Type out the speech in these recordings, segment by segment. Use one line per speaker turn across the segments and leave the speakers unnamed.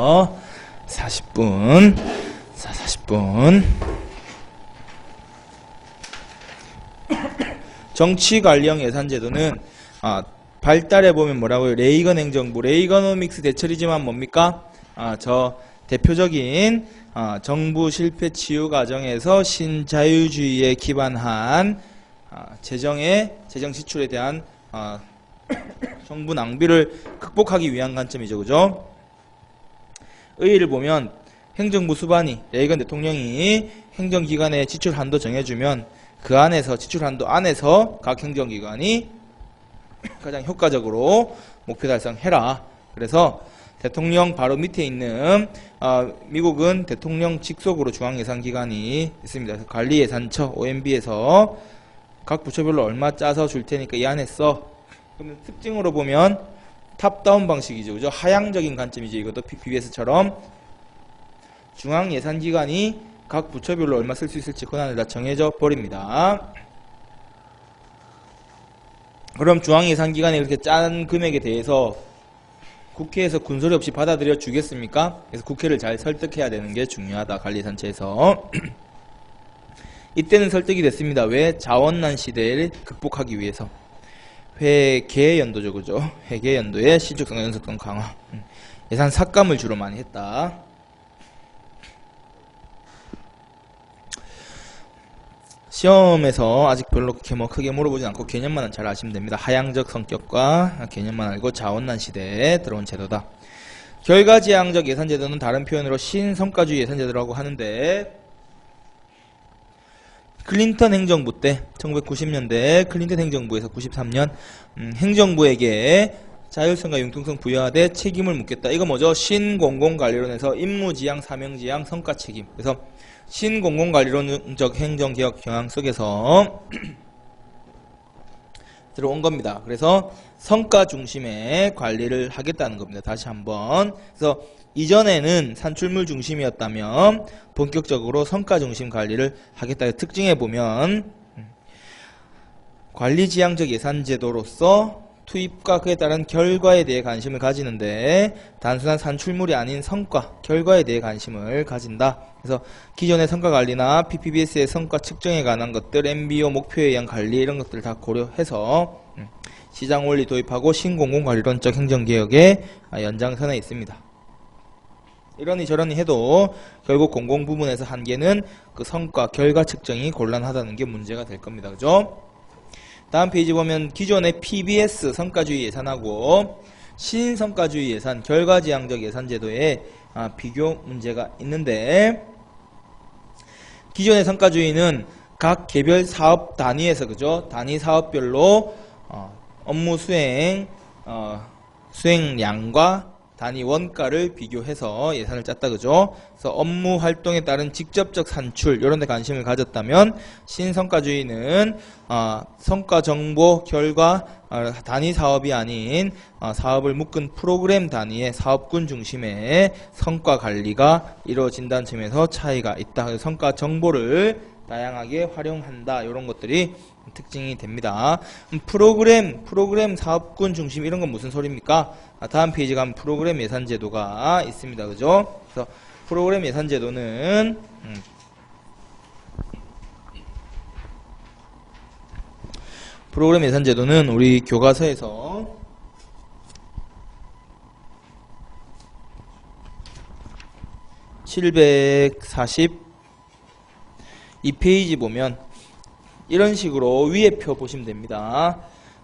해서 40분. 자, 40분. 정치관리형 예산제도는 발달해보면 뭐라고요? 레이건 행정부, 레이거노믹스 대처리지만 뭡니까? 저 대표적인 정부 실패 치유 과정에서 신자유주의에 기반한 재정 지출에 대한 정부 낭비를 극복하기 위한 관점이죠. 그죠? 의의를 보면 행정부 수반이 레이건 대통령이 행정기관의 지출 한도 정해주면 그 안에서 지출 한도 안에서 각 행정기관이 가장 효과적으로 목표 달성해라. 그래서 대통령 바로 밑에 있는 미국은 대통령 직속으로 중앙예산기관이 있습니다. 그래서 관리예산처 OMB에서 각 부처별로 얼마 짜서 줄 테니까 이 안에 써. 그러면 특징으로 보면 탑다운 방식이죠. 그죠? 하향적인 관점이죠. 이것도 PPBS처럼 중앙예산기관이 각 부처별로 얼마 쓸 수 있을지 권한을 다 정해져 버립니다. 그럼 중앙예산기관이 그렇게 짠 금액에 대해서 국회에서 군소리 없이 받아들여 주겠습니까? 그래서 국회를 잘 설득해야 되는 게 중요하다. 관리예산처에서. 이때는 설득이 됐습니다. 왜? 자원난 시대를 극복하기 위해서. 회계연도죠. 그죠? 회계연도의 신축성과 연속성 강화. 예산 삭감을 주로 많이 했다. 시험에서 아직 별로 크게 물어보지 않고 개념만 잘 아시면 됩니다. 하향적 성격과 개념만 알고 자원난 시대에 들어온 제도다. 결과지향적 예산제도는 다른 표현으로 신성과주의 예산제도라고 하는데 클린턴 행정부 때 1990년대 클린턴 행정부에서 93년 행정부에게 자율성과 융통성 부여하되 책임을 묻겠다. 이거 뭐죠? 신공공관리론에서 임무지향, 사명지향, 성과책임. 그래서 신공공관리론적 행정개혁 경향 속에서 들어온 겁니다. 그래서 성과 중심의 관리를 하겠다는 겁니다. 다시 한번. 그래서 이전에는 산출물 중심이었다면 본격적으로 성과 중심 관리를 하겠다. 특징에 보면 관리지향적 예산제도로서 투입과 그에 따른 결과에 대해 관심을 가지는데 단순한 산출물이 아닌 성과, 결과에 대해 관심을 가진다. 그래서 기존의 성과관리나 PPBS의 성과 측정에 관한 것들, MBO 목표에 의한 관리 이런 것들을 다 고려해서 시장 원리 도입하고 신공공관리론적 행정개혁의 연장선에 있습니다. 이러니 저러니 해도 결국 공공 부문에서 한계는 그 성과, 결과 측정이 곤란하다는 게 문제가 될 겁니다. 그죠? 다음 페이지 보면 기존의 PBS 성과주의 예산하고 신성과주의 예산, 결과지향적 예산제도의 비교 문제가 있는데 기존의 성과주의는 각 개별 사업 단위에서 그죠? 단위 사업별로 업무 수행량과 단위 원가를 비교해서 예산을 짰다. 그죠? 그래서 업무 활동에 따른 직접적 산출 이런 데 관심을 가졌다면 신성과주의는 성과 정보 결과 단위 사업이 아닌 사업을 묶은 프로그램 단위의 사업군 중심의 성과 관리가 이루어진다는 점에서 차이가 있다. 그래서 성과 정보를 다양하게 활용한다. 이런 것들이 특징이 됩니다. 프로그램 사업군 중심 이런 건 무슨 소리입니까? 다음 페이지 가면 프로그램 예산제도가 있습니다. 그죠? 그래서 프로그램 예산제도는 우리 교과서에서 (742페이지) 보면 이런 식으로 위에 표 보시면 됩니다.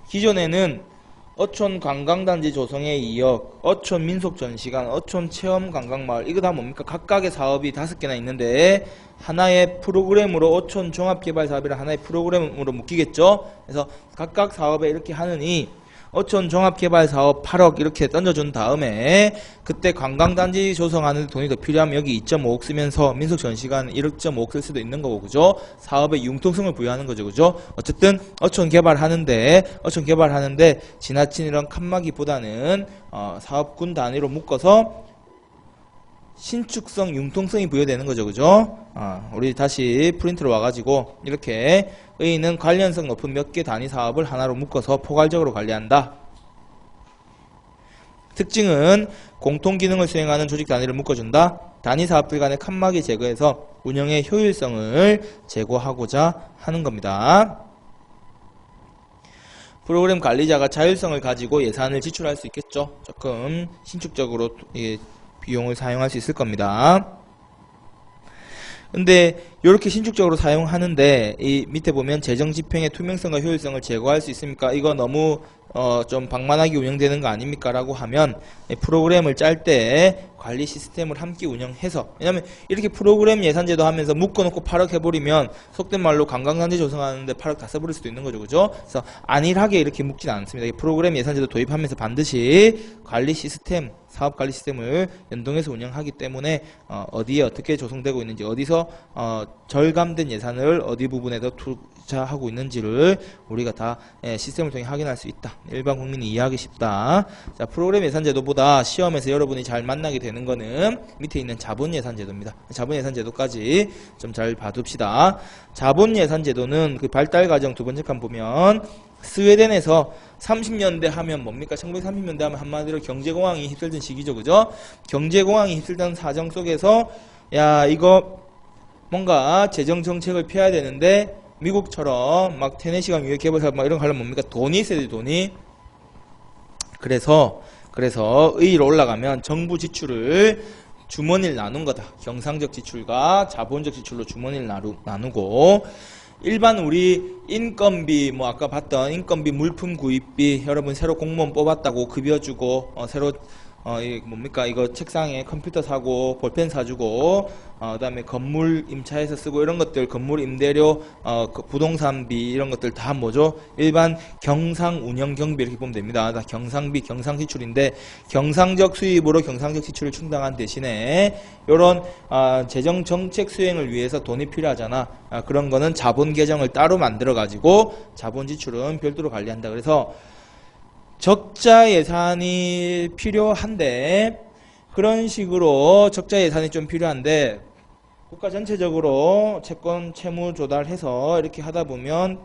기존에는 어촌 관광단지 조성의 2억, 어촌 민속전시관, 어촌 체험관광마을 이거 다 뭡니까? 각각의 사업이 5개나 있는데 하나의 프로그램으로 어촌 종합개발사업이라 하나의 프로그램으로 묶이겠죠? 그래서 각각 사업에 이렇게 하느니 어촌 종합개발사업 8억 이렇게 던져준 다음에 그때 관광단지 조성하는 데 돈이 더 필요하면 여기 2.5억 쓰면서 민속전시관 1.5억 쓸 수도 있는 거고 그죠? 사업의 융통성을 부여하는 거죠. 그죠? 어쨌든 어촌 개발하는데 지나친 이런 칸막이보다는 사업군 단위로 묶어서 신축성, 융통성이 부여되는 거죠. 그죠? 우리 다시 프린트로 와가지고 이렇게 의의는 관련성 높은 몇 개 단위 사업을 하나로 묶어서 포괄적으로 관리한다. 특징은 공통 기능을 수행하는 조직 단위를 묶어준다. 단위 사업들 간의 칸막이 제거해서 운영의 효율성을 제고하고자 하는 겁니다. 프로그램 관리자가 자율성을 가지고 예산을 지출할 수 있겠죠. 조금 신축적으로 비용을 사용할 수 있을 겁니다. 근데 이렇게 신축적으로 사용하는데 이 밑에 보면 재정 집행의 투명성과 효율성을 제고할 수 있습니까? 이거 너무 좀 방만하게 운영되는 거 아닙니까? 라고 하면 프로그램을 짤 때 관리 시스템을 함께 운영해서, 왜냐면 이렇게 프로그램 예산제도 하면서 묶어놓고 8억 해버리면 속된 말로 관광단지 조성하는데 8억 다 써버릴 수도 있는 거죠. 그죠? 그래서 안일하게 이렇게 묶진 않습니다. 이 프로그램 예산제도 도입하면서 반드시 관리 시스템, 사업 관리 시스템을 연동해서 운영하기 때문에 어디에 어떻게 조성되고 있는지, 어디서 절감된 예산을 어디 부분에 더 투자하고 있는지를 우리가 다 시스템을 통해 확인할 수 있다. 일반 국민이 이해하기 쉽다. 자, 프로그램 예산제도보다 시험에서 여러분이 잘 만나게 되는 거는 밑에 있는 자본예산제도입니다. 자본예산제도까지 좀 잘 봐둡시다. 자본예산제도는 그 발달 과정 두 번째 칸 보면 스웨덴에서 30년대 하면 뭡니까? 1930년대 하면 한마디로 경제공황이 휩쓸던 시기죠. 그죠? 경제공황이 휩쓸던 사정 속에서 야, 이거 뭔가 재정정책을 펴야 되는데 미국처럼 막 테네시강 유해 개발사업 막 이런 거 하려면 뭡니까? 돈이 있어야 돼, 돈이. 그래서 위로 올라가면 정부 지출을 주머니를 나눈 거다. 경상적 지출과 자본적 지출로 주머니를 나누고, 일반 우리 인건비, 뭐 아까 봤던 인건비, 물품 구입비, 여러분 새로 공무원 뽑았다고 급여 주고, 새로 뭡니까? 이거 책상에 컴퓨터 사고, 볼펜 사주고, 그 다음에 건물 임차해서 쓰고, 이런 것들, 건물 임대료, 그 부동산비, 이런 것들 다 뭐죠? 일반 경상 운영 경비 이렇게 보면 됩니다. 다 경상비, 경상지출인데, 경상적 수입으로 경상적 지출을 충당한 대신에, 요런, 재정 정책 수행을 위해서 돈이 필요하잖아. 그런 거는 자본 계정을 따로 만들어가지고, 자본 지출은 별도로 관리한다. 그래서, 적자 예산이 필요한데, 그런 식으로 적자 예산이 좀 필요한데 국가 전체적으로 채권 채무 조달해서 이렇게 하다 보면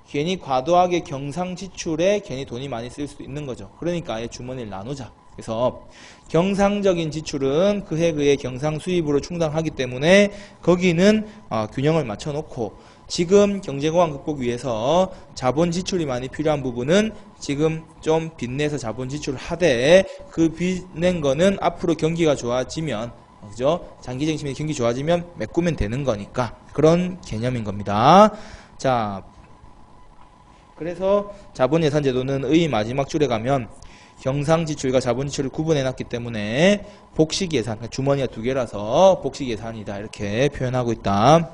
괜히 과도하게 경상 지출에 괜히 돈이 많이 쓸 수도 있는 거죠. 그러니까 아예 주머니를 나누자. 그래서 경상적인 지출은 그해 경상 수입으로 충당하기 때문에 거기는 균형을 맞춰 놓고, 지금 경제공황 극복 위해서 자본 지출이 많이 필요한 부분은 지금 좀 빚내서 자본 지출을 하되, 그 빚낸 거는 앞으로 경기가 좋아지면, 그죠? 장기적인 측면에 경기 좋아지면 메꾸면 되는 거니까, 그런 개념인 겁니다. 자, 그래서 자본예산제도는 의 마지막 줄에 가면 경상지출과 자본지출을 구분해놨기 때문에 복식예산, 주머니가 두 개라서 복식예산이다 이렇게 표현하고 있다.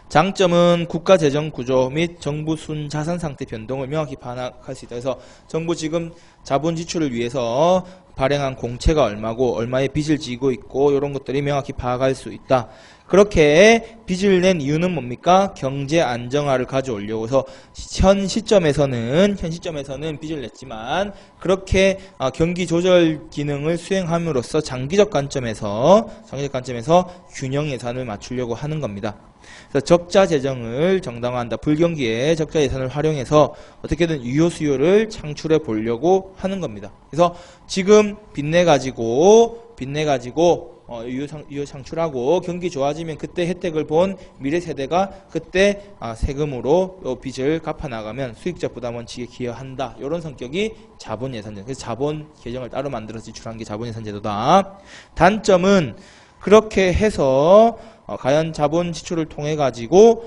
장점은 국가 재정 구조 및 정부 순자산 상태 변동을 명확히 파악할 수 있다. 그래서 정부 지금 자본 지출을 위해서 발행한 공채가 얼마고 얼마의 빚을 지고 있고 이런 것들이 명확히 파악할 수 있다. 그렇게 빚을 낸 이유는 뭡니까? 경제 안정화를 가져오려고 해서 현 시점에서는 빚을 냈지만 그렇게 경기 조절 기능을 수행함으로써 장기적 관점에서 균형 예산을 맞추려고 하는 겁니다. 그래서 적자 재정을 정당화한다. 불경기에 적자 예산을 활용해서 어떻게든 유효 수요를 창출해 보려고 하는 겁니다. 그래서 지금 빚내 가지고 유효 창출하고 경기 좋아지면 그때 혜택을 본 미래 세대가 그때 세금으로 요 빚을 갚아 나가면 수익자 부담 원칙에 기여한다. 이런 성격이 자본 예산제도. 그래서 자본 계정을 따로 만들어서 지출한 게 자본 예산제도다. 단점은 그렇게 해서 과연 자본 지출을 통해 가지고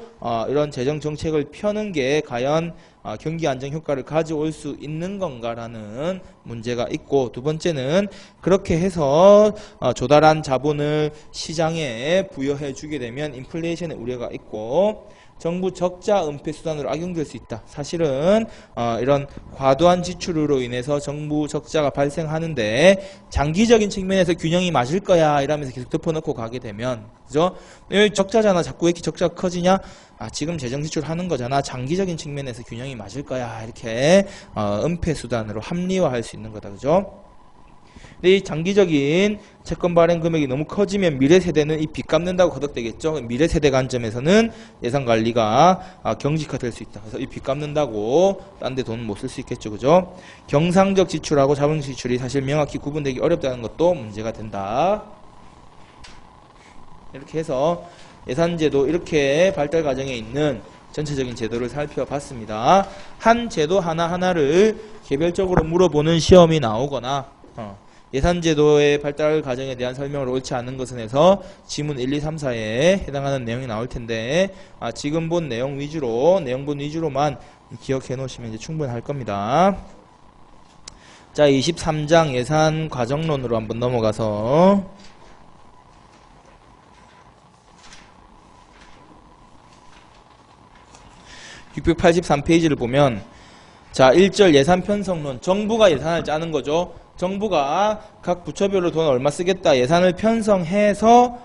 이런 재정 정책을 펴는 게 과연 경기 안정 효과를 가져올 수 있는 건가라는 문제가 있고, 두 번째는 그렇게 해서 조달한 자본을 시장에 부여해 주게 되면 인플레이션의 우려가 있고, 정부 적자 은폐 수단으로 악용될 수 있다. 사실은 이런 과도한 지출으로 인해서 정부 적자가 발생하는데 장기적인 측면에서 균형이 맞을 거야 이러면서 계속 덮어놓고 가게 되면, 그죠? 적자잖아. 자꾸 왜 이렇게 적자가 커지냐? 지금 재정 지출하는 거잖아. 장기적인 측면에서 균형이 맞을 거야. 이렇게 은폐 수단으로 합리화할 수 있는 거다. 그죠? 근데 이 장기적인 채권 발행 금액이 너무 커지면 미래 세대는 이 빚 갚는다고 거덕되겠죠. 미래 세대 관점에서는 예산 관리가 경직화될 수 있다. 그래서 이 빚 갚는다고 딴 데 돈 못 쓸 수 있겠죠. 그죠? 경상적 지출하고 자본적 지출이 사실 명확히 구분되기 어렵다는 것도 문제가 된다. 이렇게 해서 예산제도 이렇게 발달 과정에 있는 전체적인 제도를 살펴봤습니다. 한 제도 하나하나를 개별적으로 물어보는 시험이 나오거나 예산제도의 발달 과정에 대한 설명을 옳지 않은 것은 해서 지문 1, 2, 3, 4에 해당하는 내용이 나올 텐데 지금 본 내용본 위주로만 기억해 놓으시면 이제 충분할 겁니다. 자, 23장 예산 과정론으로 한번 넘어가서 683페이지를 보면 자, 1절 예산 편성론. 정부가 예산을 짜는 거죠. 정부가 각 부처별로 돈 얼마 쓰겠다 예산을 편성해서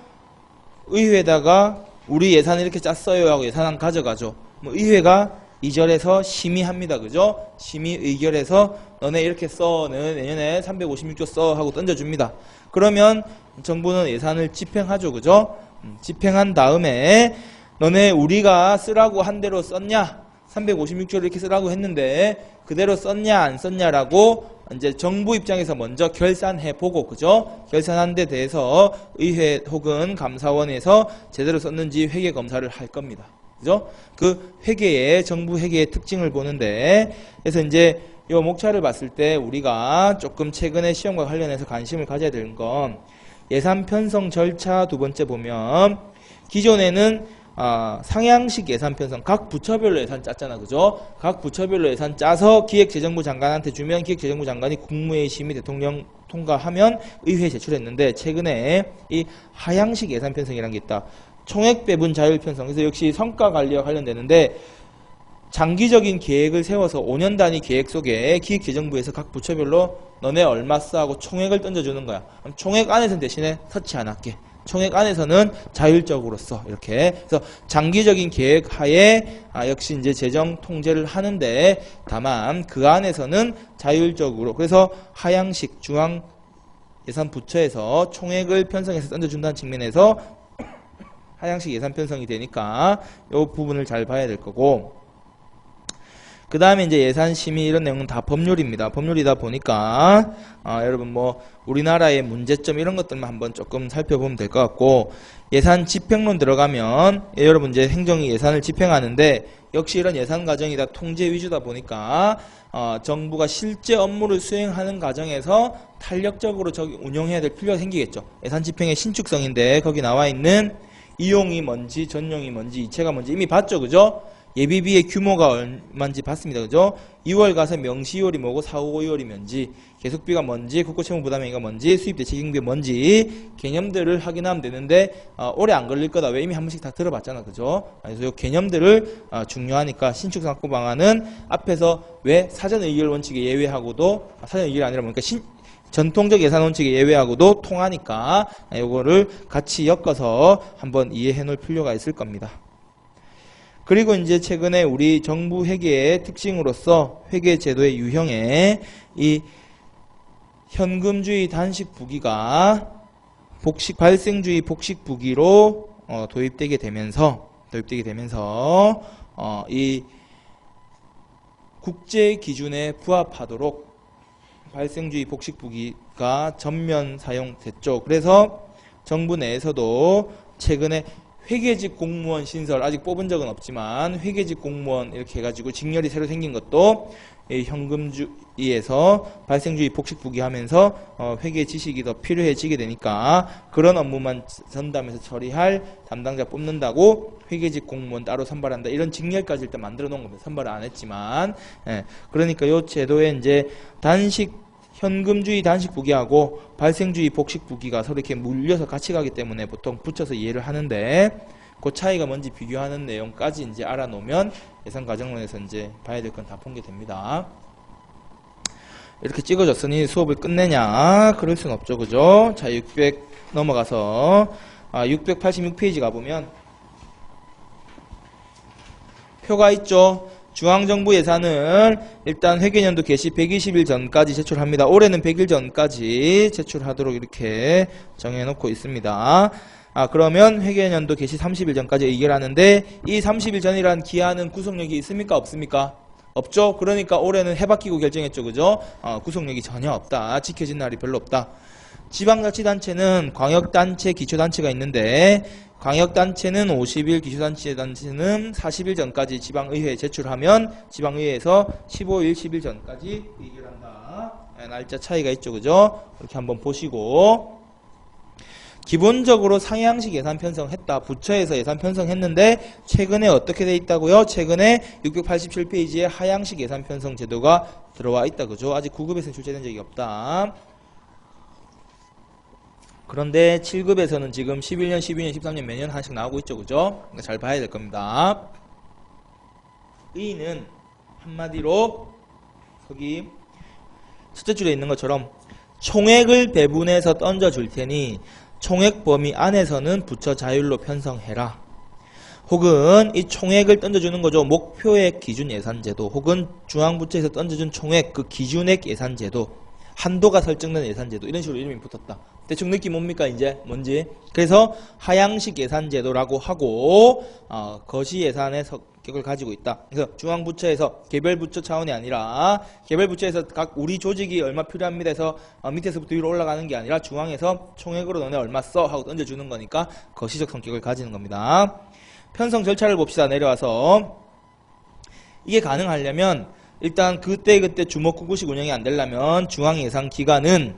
의회에다가 우리 예산을 이렇게 짰어요 하고 예산안 가져가죠. 뭐 의회가 2절에서 심의합니다. 그죠? 심의 의결해서 너네 이렇게 써. 내년에 356조 써 하고 던져줍니다. 그러면 정부는 예산을 집행하죠. 그죠? 집행한 다음에 너네 우리가 쓰라고 한 대로 썼냐? 356조를 이렇게 쓰라고 했는데 그대로 썼냐 안 썼냐라고 이제 정부 입장에서 먼저 결산해 보고, 그죠? 결산한 데 대해서 의회 혹은 감사원에서 제대로 썼는지 회계 검사를 할 겁니다. 그죠? 그 회계의 정부 회계의 특징을 보는데, 그래서 이제 이 목차를 봤을 때 우리가 조금 최근에 시험과 관련해서 관심을 가져야 되는 건 예산 편성 절차 두 번째 보면 기존에는 상향식 예산 편성, 각 부처별로 예산 짰잖아. 그죠? 각 부처별로 예산 짜서 기획재정부 장관한테 주면 기획재정부 장관이 국무회의 심의 대통령 통과하면 의회에 제출했는데, 최근에 이 하향식 예산 편성이라는 게 있다. 총액 배분 자율 편성. 그래서 역시 성과 관리와 관련되는데, 장기적인 계획을 세워서 5년 단위 계획 속에 기획재정부에서 각 부처별로 너네 얼마 써 하고 총액을 던져주는 거야. 그럼 총액 안에서는 대신에 터치 안 할게. 총액 안에서는 자율적으로 써. 이렇게. 그래서 장기적인 계획 하에 역시 이제 재정 통제를 하는데, 다만 그 안에서는 자율적으로. 그래서 하향식 중앙 예산 부처에서 총액을 편성해서 던져준다는 측면에서 하향식 예산 편성이 되니까 이 부분을 잘 봐야 될 거고, 그 다음에 이제 예산 심의 이런 내용은 다 법률입니다. 법률이다 보니까 여러분 뭐 우리나라의 문제점 이런 것들만 한번 조금 살펴보면 될 것 같고, 예산 집행론 들어가면 여러분 이제 행정이 예산을 집행하는데 역시 이런 예산 과정이 다 통제 위주다 보니까 정부가 실제 업무를 수행하는 과정에서 탄력적으로 운용해야 될 필요가 생기겠죠. 예산 집행의 신축성인데 거기 나와 있는 이용이 뭔지 전용이 뭔지 이체가 뭔지 이미 봤죠. 그죠? 예비비의 규모가 얼마인지 봤습니다. 그죠? 2월 가서 명시 2월이 뭐고 4, 5, 2월이 뭔지, 계속비가 뭔지, 국고채무부담액이가 뭔지, 수입대책임비 뭔지 개념들을 확인하면 되는데 오래 안 걸릴 거다. 왜 이미 한 번씩 다 들어봤잖아. 그죠? 그래서 이 개념들을 중요하니까 신축상고 방안은 앞에서 왜 사전의결 원칙에 예외하고도 사전의결이 아니라 보니까 전통적 예산 원칙에 예외하고도 통하니까 이거를 같이 엮어서 한번 이해해 놓을 필요가 있을 겁니다. 그리고 이제 최근에 우리 정부 회계의 특징으로서 회계 제도의 유형에 이 현금주의 단식 부기가 발생주의 복식 부기로 도입되게 되면서 이 국제 기준에 부합하도록 발생주의 복식 부기가 전면 사용됐죠. 그래서 정부 내에서도 최근에 회계직 공무원 신설, 아직 뽑은 적은 없지만 회계직 공무원 이렇게 해가지고 직렬이 새로 생긴 것도 현금주의에서 발생주의 복식 부기하면서 회계 지식이 더 필요해지게 되니까 그런 업무만 전담해서 처리할 담당자 뽑는다고 회계직 공무원 따로 선발한다, 이런 직렬까지 일단 만들어 놓은 겁니다. 선발을 안 했지만. 그러니까 이 제도에 이제 현금주의 단식 부기하고 발생주의 복식 부기가 서로 이렇게 물려서 같이 가기 때문에 보통 붙여서 이해를 하는데, 그 차이가 뭔지 비교하는 내용까지 이제 알아놓으면 예산 과정론에서 이제 봐야 될 건 다 본 게 됩니다. 이렇게 찍어줬으니 수업을 끝내냐? 그럴 순 없죠. 그죠? 자, 600 넘어가서 686페이지 가보면 표가 있죠. 중앙정부 예산은 일단 회계연도 개시 120일 전까지 제출합니다. 올해는 100일 전까지 제출하도록 이렇게 정해놓고 있습니다. 그러면 회계연도 개시 30일 전까지 의결하는데 이 30일 전이라는 기한은 구속력이 있습니까? 없습니까? 없죠? 그러니까 올해는 해바뀌고 결정했죠. 그죠? 구속력이 전혀 없다. 지켜진 날이 별로 없다. 지방자치단체는 광역단체, 기초단체가 있는데 광역단체는 50일, 기초단체는 40일 전까지 지방의회에 제출하면 지방의회에서 15일, 10일 전까지 의결한다. 날짜 차이가 있죠. 그죠? 이렇게 한번 보시고 기본적으로 상향식 예산 편성했다. 부처에서 예산 편성했는데 최근에 어떻게 돼 있다고요? 최근에 687페이지에 하향식 예산 편성 제도가 들어와 있다. 그죠? 아직 9급에서는 출제된 적이 없다. 그런데 7급에서는 지금 11년, 12년, 13년 매년 하나씩 나오고 있죠. 그죠? 그러니까 잘 봐야 될 겁니다. 의의는 한마디로 거기 첫째 줄에 있는 것처럼 총액을 배분해서 던져줄 테니 총액 범위 안에서는 부처 자율로 편성해라. 혹은 이 총액을 던져주는 거죠. 목표액 기준 예산제도 혹은 중앙부처에서 던져준 총액 그 기준액 예산제도 한도가 설정된 예산제도 이런 식으로 이름이 붙었다. 대충 느낌 뭡니까 이제 뭔지. 그래서 하향식 예산제도라고 하고 거시 예산의 성격을 가지고 있다. 그래서 중앙부처에서 개별부처 차원이 아니라 개별부처에서 각 우리 조직이 얼마 필요합니다 해서 밑에서부터 위로 올라가는 게 아니라 중앙에서 총액으로 너네 얼마 써 하고 던져주는 거니까 거시적 성격을 가지는 겁니다. 편성 절차를 봅시다. 내려와서 이게 가능하려면 일단 그때 주먹구구식 운영이 안 되려면 중앙예산기관은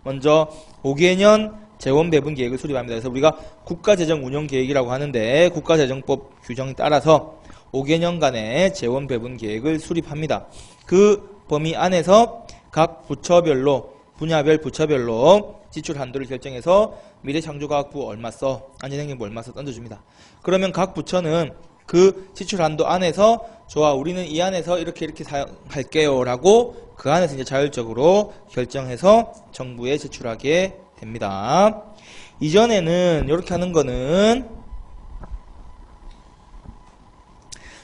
먼저 5개년 재원배분계획을 수립합니다. 그래서 우리가 국가재정운영계획이라고 하는데 국가재정법 규정에 따라서 5개년간의 재원배분계획을 수립합니다. 그 범위 안에서 각 부처별로 분야별 부처별로 지출 한도를 결정해서 미래창조과학부 얼마 써, 안전행정부 얼마 써 던져줍니다. 그러면 각 부처는 그 지출 한도 안에서 좋아 우리는 이 안에서 이렇게 사용할게요 라고 그 안에서 이제 자율적으로 결정해서 정부에 제출하게 됩니다. 이전에는 이렇게 하는 거는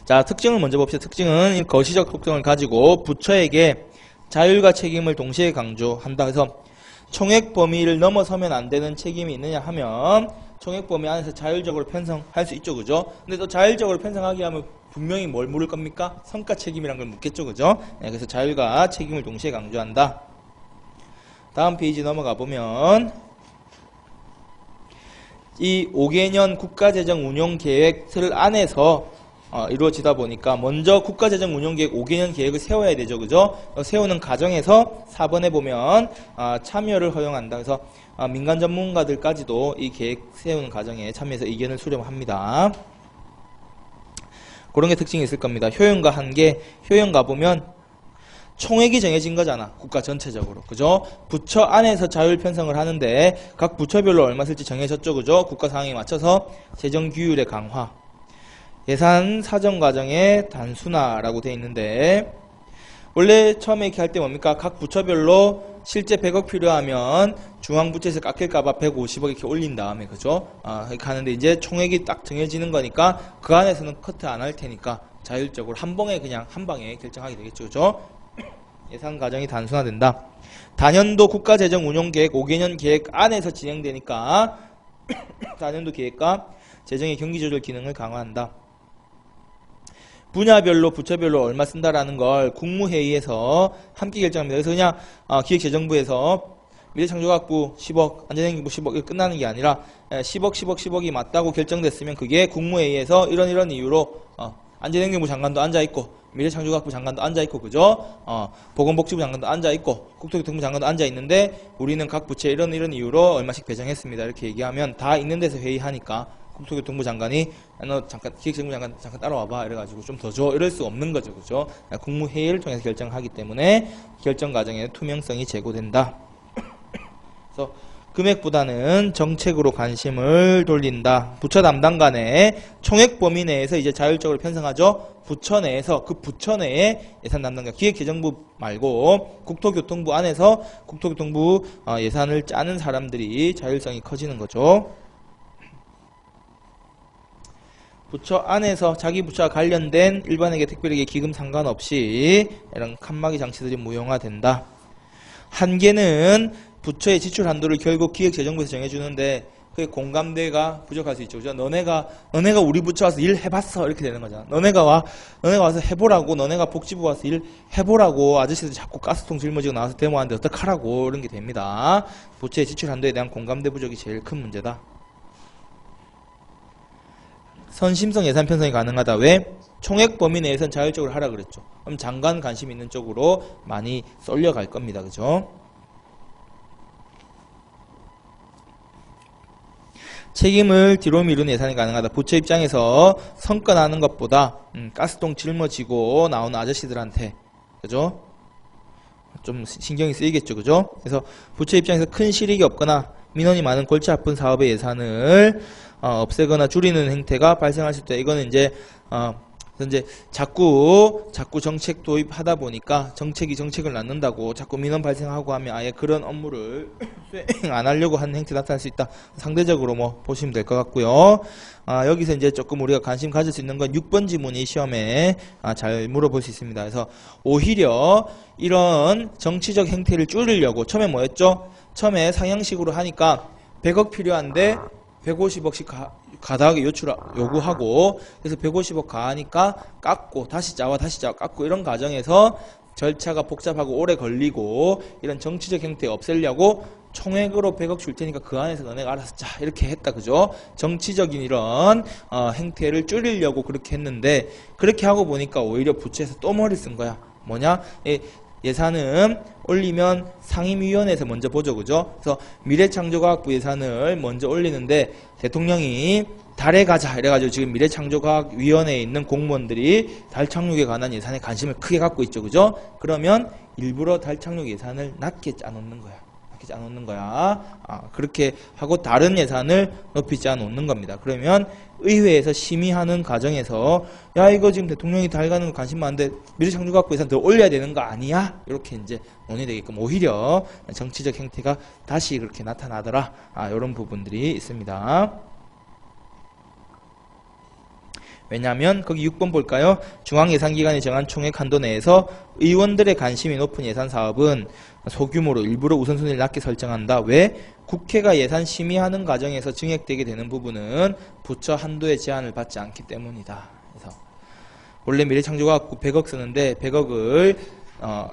자 특징을 먼저 봅시다. 특징은 거시적 특성을 가지고 부처에게 자율과 책임을 동시에 강조한다. 해서 총액 범위를 넘어서면 안 되는 책임이 있느냐 하면 총액 범위 안에서 자율적으로 편성할 수 있죠. 그죠? 근데 또 자율적으로 편성하게 하면 분명히 뭘 물을 겁니까? 성과 책임이란 걸 묻겠죠. 그죠? 네, 그래서 자율과 책임을 동시에 강조한다. 다음 페이지 넘어가 보면 이 5개년 국가재정운용계획을 안에서 이루어지다 보니까 먼저 국가재정운용계획 5개년 계획을 세워야 되죠. 그죠? 세우는 과정에서 4번에 보면 참여를 허용한다. 그래서 민간 전문가들까지도 이 계획 세우는 과정에 참여해서 의견을 수렴합니다. 그런 게 특징이 있을 겁니다. 효용과 한계, 효용 가보면 총액이 정해진 거잖아. 국가 전체적으로. 그죠? 부처 안에서 자율 편성을 하는데 각 부처별로 얼마 쓸지 정해졌죠. 그죠? 국가 상황에 맞춰서 재정 규율의 강화. 예산 사정 과정의 단순화라고 되어 있는데 원래 처음에 이렇게 할 때 뭡니까? 각 부처별로 실제 100억 필요하면 중앙부처에서 깎일까봐 150억 이렇게 올린 다음에 그죠? 이렇게 하는데 이제 총액이 딱 정해지는 거니까 그 안에서는 커트 안 할 테니까 자율적으로 한 번에 그냥 한 방에 결정하게 되겠죠. 그죠? 예산 과정이 단순화된다. 단연도 국가재정운용계획 5개년 계획 안에서 진행되니까 단연도 계획과 재정의 경기조절 기능을 강화한다. 분야별로 부처별로 얼마 쓴다라는 걸 국무회의에서 함께 결정합니다. 그래서 그냥 기획재정부에서 미래창조과학부 10억, 안전행정부 10억 이렇게 끝나는 게 아니라 10억이 맞다고 결정됐으면 그게 국무회의에서 이런 이유로 안전행정부 장관도 앉아있고 미래창조과학부 장관도 앉아있고 그죠? 보건복지부 장관도 앉아있고 국토교통부 장관도 앉아있는데 우리는 각 부처에 이런 이유로 얼마씩 배정했습니다. 이렇게 얘기하면 다 있는 데서 회의하니까 국토교통부 장관이 너 잠깐 기획재정부 장관 잠깐 따라와봐 이래가지고 좀 더 줘 이럴 수 없는 거죠. 그죠? 국무회의를 통해서 결정하기 때문에 결정 과정에 투명성이 제고된다. 그래서 금액보다는 정책으로 관심을 돌린다. 부처 담당 간에 총액 범위 내에서 이제 자율적으로 편성하죠. 부처 내에서 그 부처 내에 예산 담당자 기획재정부 말고 국토교통부 안에서 국토교통부 예산을 짜는 사람들이 자율성이 커지는 거죠. 부처 안에서 자기 부처와 관련된 일반에게 특별하게 기금 상관없이 이런 칸막이 장치들이 무용화된다. 한계는 부처의 지출 한도를 결국 기획재정부에서 정해주는데 그게 공감대가 부족할 수 있죠. 그죠? 너네가 우리 부처 와서 일 해봤어 이렇게 되는 거잖아. 너네가 와서 해보라고, 너네가 복지부 와서 일 해보라고 아저씨들 자꾸 가스통 짊어지고 나와서 데모하는데 어떡하라고 이런 게 됩니다. 부처의 지출 한도에 대한 공감대 부족이 제일 큰 문제다. 선심성 예산 편성이 가능하다. 왜? 총액 범위 내에선 자율적으로 하라 그랬죠. 그럼 장관 관심 있는 쪽으로 많이 쏠려갈 겁니다. 그죠? 책임을 뒤로 미루는 예산이 가능하다. 부처 입장에서 성과 나는 것보다 가스통 짊어지고 나오는 아저씨들한테 그죠? 좀 신경이 쓰이겠죠. 그죠? 그래서 부처 입장에서 큰 실익이 없거나 민원이 많은 골치 아픈 사업의 예산을 없애거나 줄이는 행태가 발생할 수 있다. 이거는 이제 자꾸 정책 도입하다 보니까 정책을 낳는다고 자꾸 민원 발생하고 하면 아예 그런 업무를 수행 안 하려고 하는 행태 나타날 수 있다. 상대적으로 뭐 보시면 될 것 같고요. 여기서 이제 조금 우리가 관심 가질 수 있는 건 6번 지문이 시험에 잘 물어볼 수 있습니다. 그래서 오히려 이런 정치적 행태를 줄이려고 처음에 뭐였죠? 처음에 상향식으로 하니까 100억 필요한데 150억씩 가다하게 요구하고 그래서 150억 가하니까 깎고 다시 짜와 깎고 이런 과정에서 절차가 복잡하고 오래 걸리고 이런 정치적 행태 없애려고 총액으로 100억 줄 테니까 그 안에서 너네가 알아서 짜 이렇게 했다. 그죠? 정치적인 이런 행태를 줄이려고 그렇게 했는데 그렇게 하고 보니까 오히려 부처에서 또 머리 쓴 거야. 뭐냐? 예산은 올리면 상임위원회에서 먼저 보죠. 그죠? 그래서 미래창조과학부 예산을 먼저 올리는데 대통령이 달에 가자 이래가지고 지금 미래창조과학위원회에 있는 공무원들이 달 착륙에 관한 예산에 관심을 크게 갖고 있죠. 그죠? 그러면 일부러 달 착륙 예산을 낮게 짜놓는 거야. 그렇게 하고 다른 예산을 높이 짜놓는 겁니다. 그러면 의회에서 심의하는 과정에서 야 이거 지금 대통령이 달 가는 거 관심 많은데 미래창조과학부 예산 더 올려야 되는 거 아니야? 이렇게 이제 논의되게끔 오히려 정치적 행태가 다시 그렇게 나타나더라. 이런 부분들이 있습니다. 왜냐하면 거기 6번 볼까요? 중앙예산기관이 정한 총액 한도 내에서 의원들의 관심이 높은 예산 사업은 소규모로 일부러 우선순위를 낮게 설정한다. 왜? 국회가 예산 심의하는 과정에서 증액되게 되는 부분은 부처 한도의 제한을 받지 않기 때문이다. 그래서 원래 미래창조과학부 100억 쓰는데 100억을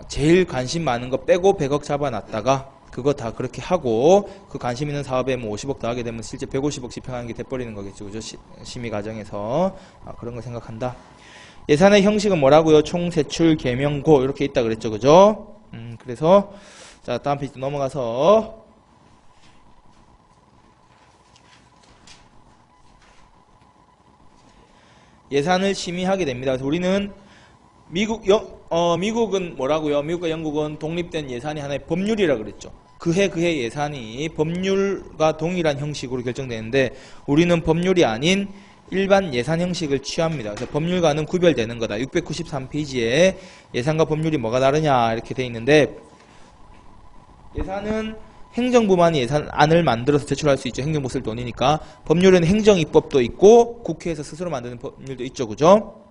제일 관심 많은 거 빼고 100억 잡아놨다가 그거 다 그렇게 하고 그 관심 있는 사업에 뭐 50억 더하게 되면 실제 150억 집행하는 게 돼버리는 거겠죠. 그죠? 심의 과정에서 그런 거 생각한다. 예산의 형식은 뭐라고요? 총세출, 계명고 이렇게 있다 그랬죠. 그죠? 그래서 자 다음 페이지 넘어가서 예산을 심의하게 됩니다. 그래서 우리는 미국은 뭐라고요? 미국과 영국은 독립된 예산이 하나의 법률이라 그랬죠. 그해 예산이 법률과 동일한 형식으로 결정되는데 우리는 법률이 아닌 일반 예산 형식을 취합니다. 그래서 법률과는 구별되는 거다. 693페이지에 예산과 법률이 뭐가 다르냐 이렇게 돼 있는데 예산은 행정부만이 예산안을 만들어서 제출할 수 있죠. 행정부 쓸 돈이니까. 법률은 행정입법도 있고 국회에서 스스로 만드는 법률도 있죠. 그죠?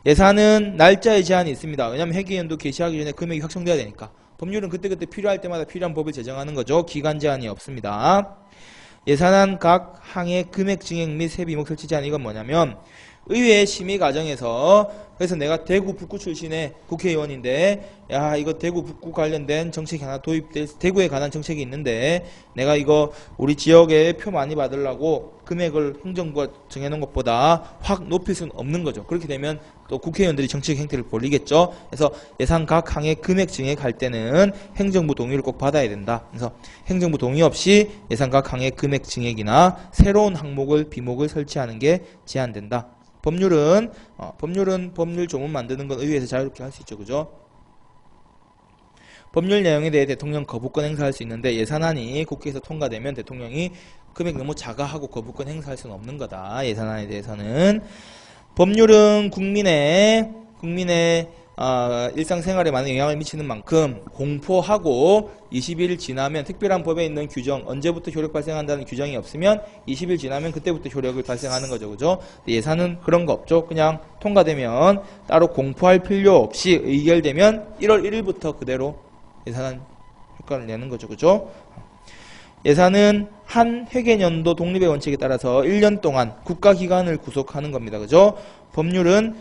예산은 날짜의 제한이 있습니다. 왜냐하면 회계연도 개시하기 전에 금액이 확정돼야 되니까. 법률은 그때그때 필요할 때마다 필요한 법을 제정하는 거죠. 기간 제한이 없습니다. 예산안 각 항의 금액 증액 및 세비목 설치 제한 이건 뭐냐면 의회 심의 과정에서 그래서 내가 대구 북구 출신의 국회의원인데 야 이거 대구 북구 관련된 정책이 하나 도입될 대구에 관한 정책이 있는데 내가 이거 우리 지역에 표 많이 받으려고 금액을 행정부가 정해놓은 것보다 확 높일 수는 없는 거죠. 그렇게 되면 또 국회의원들이 정치적 행태를 벌이겠죠. 그래서 예산 각 항의 금액 증액할 때는 행정부 동의를 꼭 받아야 된다. 그래서 행정부 동의 없이 예산 각 항의 금액 증액이나 새로운 항목을 비목을 설치하는 게 제한된다. 법률은 법률 조문 만드는 건 의회에서 자유롭게 할 수 있죠. 그죠? 법률 내용에 대해 대통령 거부권 행사할 수 있는데 예산안이 국회에서 통과되면 대통령이 금액 너무 작아 하고 거부권 행사할 수는 없는 거다. 예산안에 대해서는. 법률은 국민의 일상생활에 많은 영향을 미치는 만큼 공포하고 20일 지나면 특별한 법에 있는 규정, 언제부터 효력 발생한다는 규정이 없으면 20일 지나면 그때부터 효력을 발생하는 거죠. 그죠? 예산은 그런 거 없죠. 그냥 통과되면 따로 공포할 필요 없이 의결되면 1월 1일부터 그대로 예산은 효과를 내는 거죠. 그죠? 예산은 한 회계년도 독립의 원칙에 따라서 1년 동안 국가기관을 구속하는 겁니다. 그죠? 법률은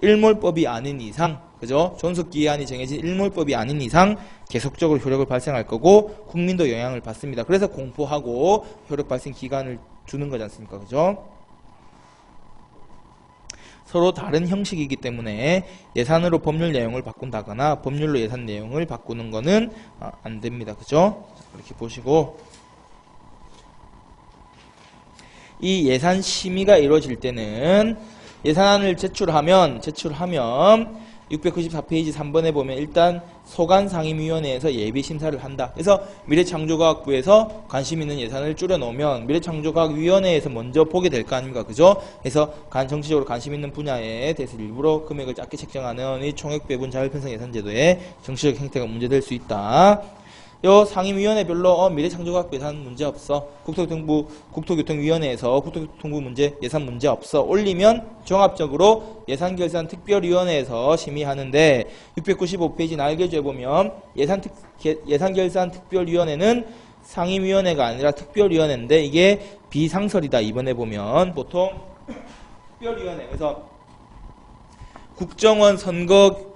일몰법이 아닌 이상, 그죠? 존속기한이 정해진 일몰법이 아닌 이상 계속적으로 효력을 발생할 거고 국민도 영향을 받습니다. 그래서 공포하고 효력 발생 기간을 주는 거지 않습니까? 그죠? 서로 다른 형식이기 때문에 예산으로 법률 내용을 바꾼다거나 법률로 예산 내용을 바꾸는 거는 안 됩니다. 그죠? 이렇게 보시고, 이 예산 심의가 이루어질 때는 예산안을 제출하면 694페이지 3번에 보면 일단 소관상임위원회에서 예비심사를 한다. 그래서 미래창조과학부에서 관심 있는 예산을 줄여놓으면 미래창조과학위원회에서 먼저 보게 될 거 아닙니까? 그죠? 그래서 정치적으로 관심 있는 분야에 대해서 일부러 금액을 작게 책정하는 이 총액배분 자율편성 예산제도의 정치적 행태가 문제될 수 있다. 요 상임위원회별로 미래창조과학부 예산 문제 없어. 국토교통위원회에서 국토교통부 문제 예산 문제 없어. 올리면 종합적으로 예산결산특별위원회에서 심의하는데 695페이지 날개조에 보면 예산결산특별위원회는 상임위원회가 아니라 특별위원회인데 이게 비상설이다. 이번에 보면 보통 특별위원회, 그래서 국정원 선거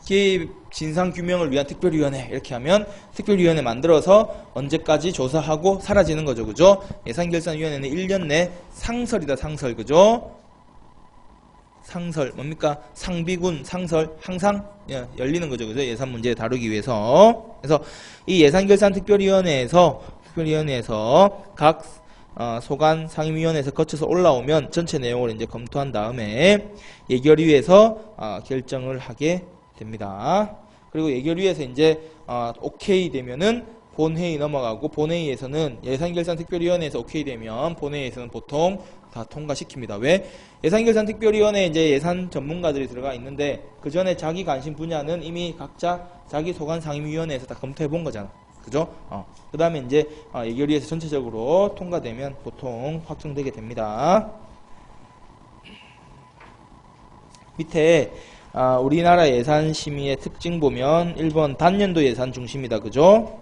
개입 진상규명을 위한 특별위원회 이렇게 하면 특별위원회 만들어서 언제까지 조사하고 사라지는 거죠. 그죠? 예산결산위원회는 1년 내 상설이다. 상설. 그죠? 상설 뭡니까? 상비군 상설 항상 열리는 거죠. 그죠? 예산 문제 다루기 위해서. 그래서 이 예산결산특별위원회에서 각 소관 상임위원회에서 거쳐서 올라오면 전체 내용을 이제 검토한 다음에 예결위에서 결정을 하게 됩니다. 그리고 예결위에서 이제 오케이 되면은 본회의 넘어가고, 본회의에서는 예산결산특별위원회에서 오케이 되면 본회의에서는 보통 다 통과시킵니다. 왜? 예산결산특별위원회에 이제 예산 전문가들이 들어가 있는데 그 전에 자기 관심 분야는 이미 각자 자기 소관 상임위원회에서 다 검토해 본 거잖아. 그죠? 그 다음에 이제 예결위에서 전체적으로 통과되면 보통 확정되게 됩니다. 밑에 우리나라 예산 심의의 특징 보면 1번 단년도 예산 중심이다. 그죠?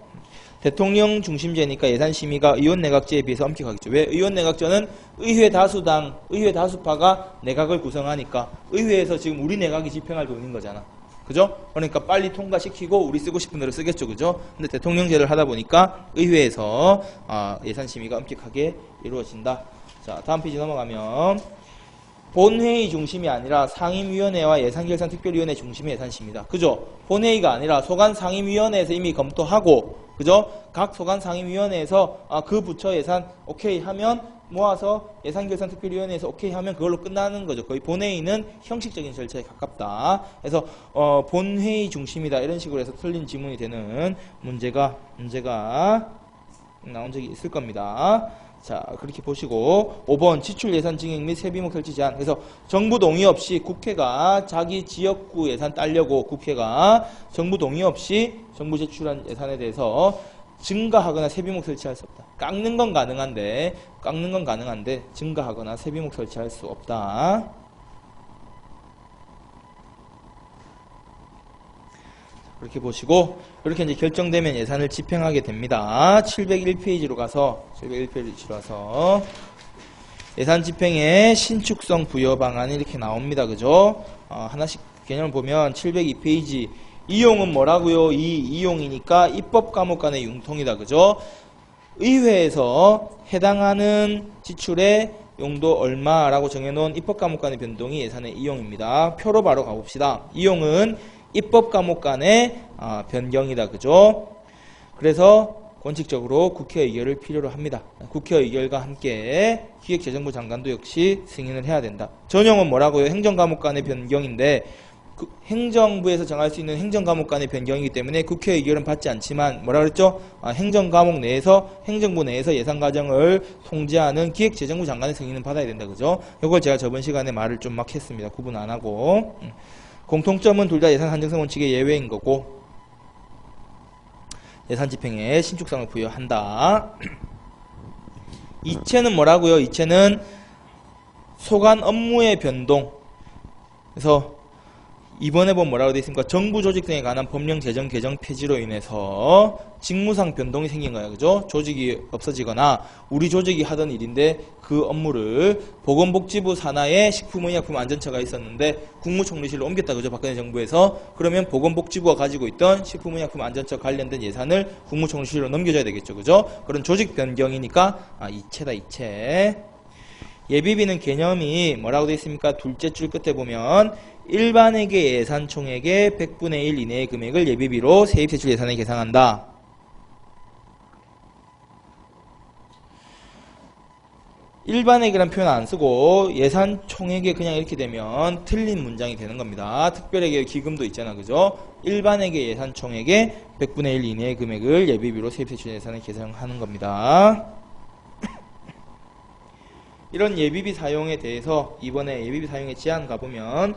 대통령 중심제니까 예산 심의가 의원 내각제에 비해서 엄격하겠죠. 왜? 의원 내각제는 의회 다수파가 내각을 구성하니까 의회에서 지금 우리 내각이 집행할 돈인 거잖아. 그죠? 그러니까 빨리 통과시키고 우리 쓰고 싶은 대로 쓰겠죠. 그죠? 근데 대통령제를 하다 보니까 의회에서 예산 심의가 엄격하게 이루어진다. 자, 다음 페이지 넘어가면 본회의 중심이 아니라 상임위원회와 예산결산특별위원회 중심의 예산심의다. 그죠? 본회의가 아니라 소관상임위원회에서 이미 검토하고, 그죠? 각 소관상임위원회에서 그 부처 예산 오케이 하면 모아서 예산결산특별위원회에서 오케이 하면 그걸로 끝나는 거죠. 거의 본회의는 형식적인 절차에 가깝다. 그래서 본회의 중심이다. 이런 식으로 해서 틀린 지문이 되는 문제가 나온 적이 있을 겁니다. 자, 그렇게 보시고 5번 지출 예산 증액 및 세비목 설치 제한. 그래서 정부 동의 없이 국회가 자기 지역구 예산 따려고 국회가 정부 동의 없이 정부 제출한 예산에 대해서 증가하거나 세비목 설치할 수 없다. 깎는 건 가능한데 증가하거나 세비목 설치할 수 없다. 이렇게 보시고 이렇게 이제 결정되면 예산을 집행하게 됩니다. 701페이지로 가서 예산 집행의 신축성 부여 방안이 이렇게 나옵니다. 그죠? 하나씩 개념을 보면 702페이지 이용은 뭐라고요? 이용이니까 입법 과목 간의 융통이다. 그죠? 의회에서 해당하는 지출의 용도 얼마라고 정해놓은 입법 과목 간의 변동이 예산의 이용입니다. 표로 바로 가봅시다. 이용은 입법 과목 간의 변경이다. 그죠? 그래서 원칙적으로 국회 의결을 필요로 합니다. 국회 의결과 함께 기획재정부 장관도 역시 승인을 해야 된다. 전용은 뭐라고요? 행정 과목 간의 변경인데 행정부에서 정할 수 있는 행정 과목 간의 변경이기 때문에 국회 의결은 받지 않지만 뭐라 그랬죠? 행정 과목 내에서 행정부 내에서 예산 과정을 통제하는 기획재정부 장관의 승인은 받아야 된다. 그죠? 이걸 제가 저번 시간에 말을 좀 막 했습니다. 구분 안 하고. 공통점은 둘 다 예산 한정성 원칙의 예외인 거고 예산 집행에 신축성을 부여한다. 이체는 뭐라고요? 이체는 소관 업무의 변동. 그래서 이번에 보면 뭐라고 되어 있습니까? 정부 조직 등에 관한 법령 제정 개정 폐지로 인해서 직무상 변동이 생긴 거야. 그죠? 조직이 없어지거나 우리 조직이 하던 일인데 그 업무를 보건복지부 산하에 식품의약품안전처가 있었는데 국무총리실로 옮겼다. 그죠? 박근혜 정부에서. 그러면 보건복지부가 가지고 있던 식품의약품안전처 관련된 예산을 국무총리실로 넘겨줘야 되겠죠. 그죠? 그런 조직 변경이니까 이체다. 이체. 예비비는 개념이 뭐라고 되어 있습니까? 둘째 줄 끝에 보면 일반회계 예산 총액의 100분의 1 이내의 금액을 예비비로 세입세출 예산에 계상한다. 일반회계란 표현 안 쓰고 예산 총액에 그냥 이렇게 되면 틀린 문장이 되는 겁니다. 특별회계 기금도 있잖아. 그죠? 일반회계 예산 총액의 100분의 1 이내의 금액을 예비비로 세입세출 예산에 계상하는 겁니다. 이런 예비비 사용에 대해서 이번에 예비비 사용의 제한 가보면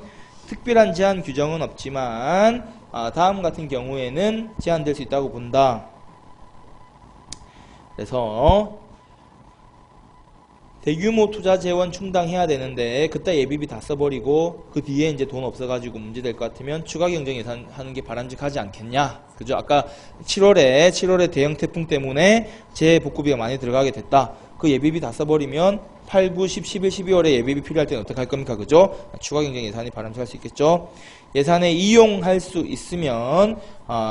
특별한 제한 규정은 없지만 다음 같은 경우에는 제한될 수 있다고 본다. 그래서 대규모 투자 재원 충당해야 되는데 그때 예비비 다 써버리고 그 뒤에 이제 돈 없어가지고 문제될 것 같으면 추가 경정 예산 하는 게 바람직하지 않겠냐. 그죠? 아까 7월에 대형 태풍 때문에 재복구비가 많이 들어가게 됐다. 그 예비비 다 써버리면 8, 9, 10, 11, 12월에 예비비 필요할 때는 어떻게 할 겁니까? 그죠? 추가 경정 예산이 바람직할 수 있겠죠? 예산에 이용할 수 있으면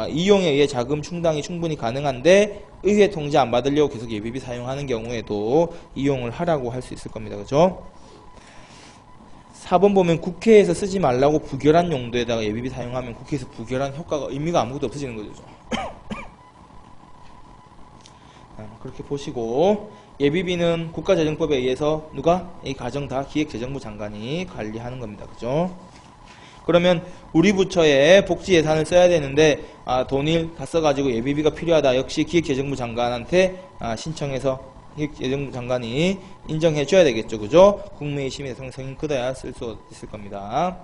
이용에 의해 자금 충당이 충분히 가능한데 의회 통지 안 받으려고 계속 예비비 사용하는 경우에도 이용을 하라고 할 수 있을 겁니다. 그죠? 4번 보면 국회에서 쓰지 말라고 부결한 용도에다가 예비비 사용하면 국회에서 부결한 효과가 의미가 아무것도 없어지는 거죠. 그렇게 보시고 예비비는 국가재정법에 의해서 누가? 이 과정 다 기획재정부 장관이 관리하는 겁니다. 그죠? 그러면 우리 부처에 복지 예산을 써야 되는데 돈을 다 써가지고 예비비가 필요하다. 역시 기획재정부 장관한테 신청해서 기획재정부 장관이 인정해줘야 되겠죠. 그죠? 국무회의 심의 성성이 크다야 쓸 수 있을 겁니다.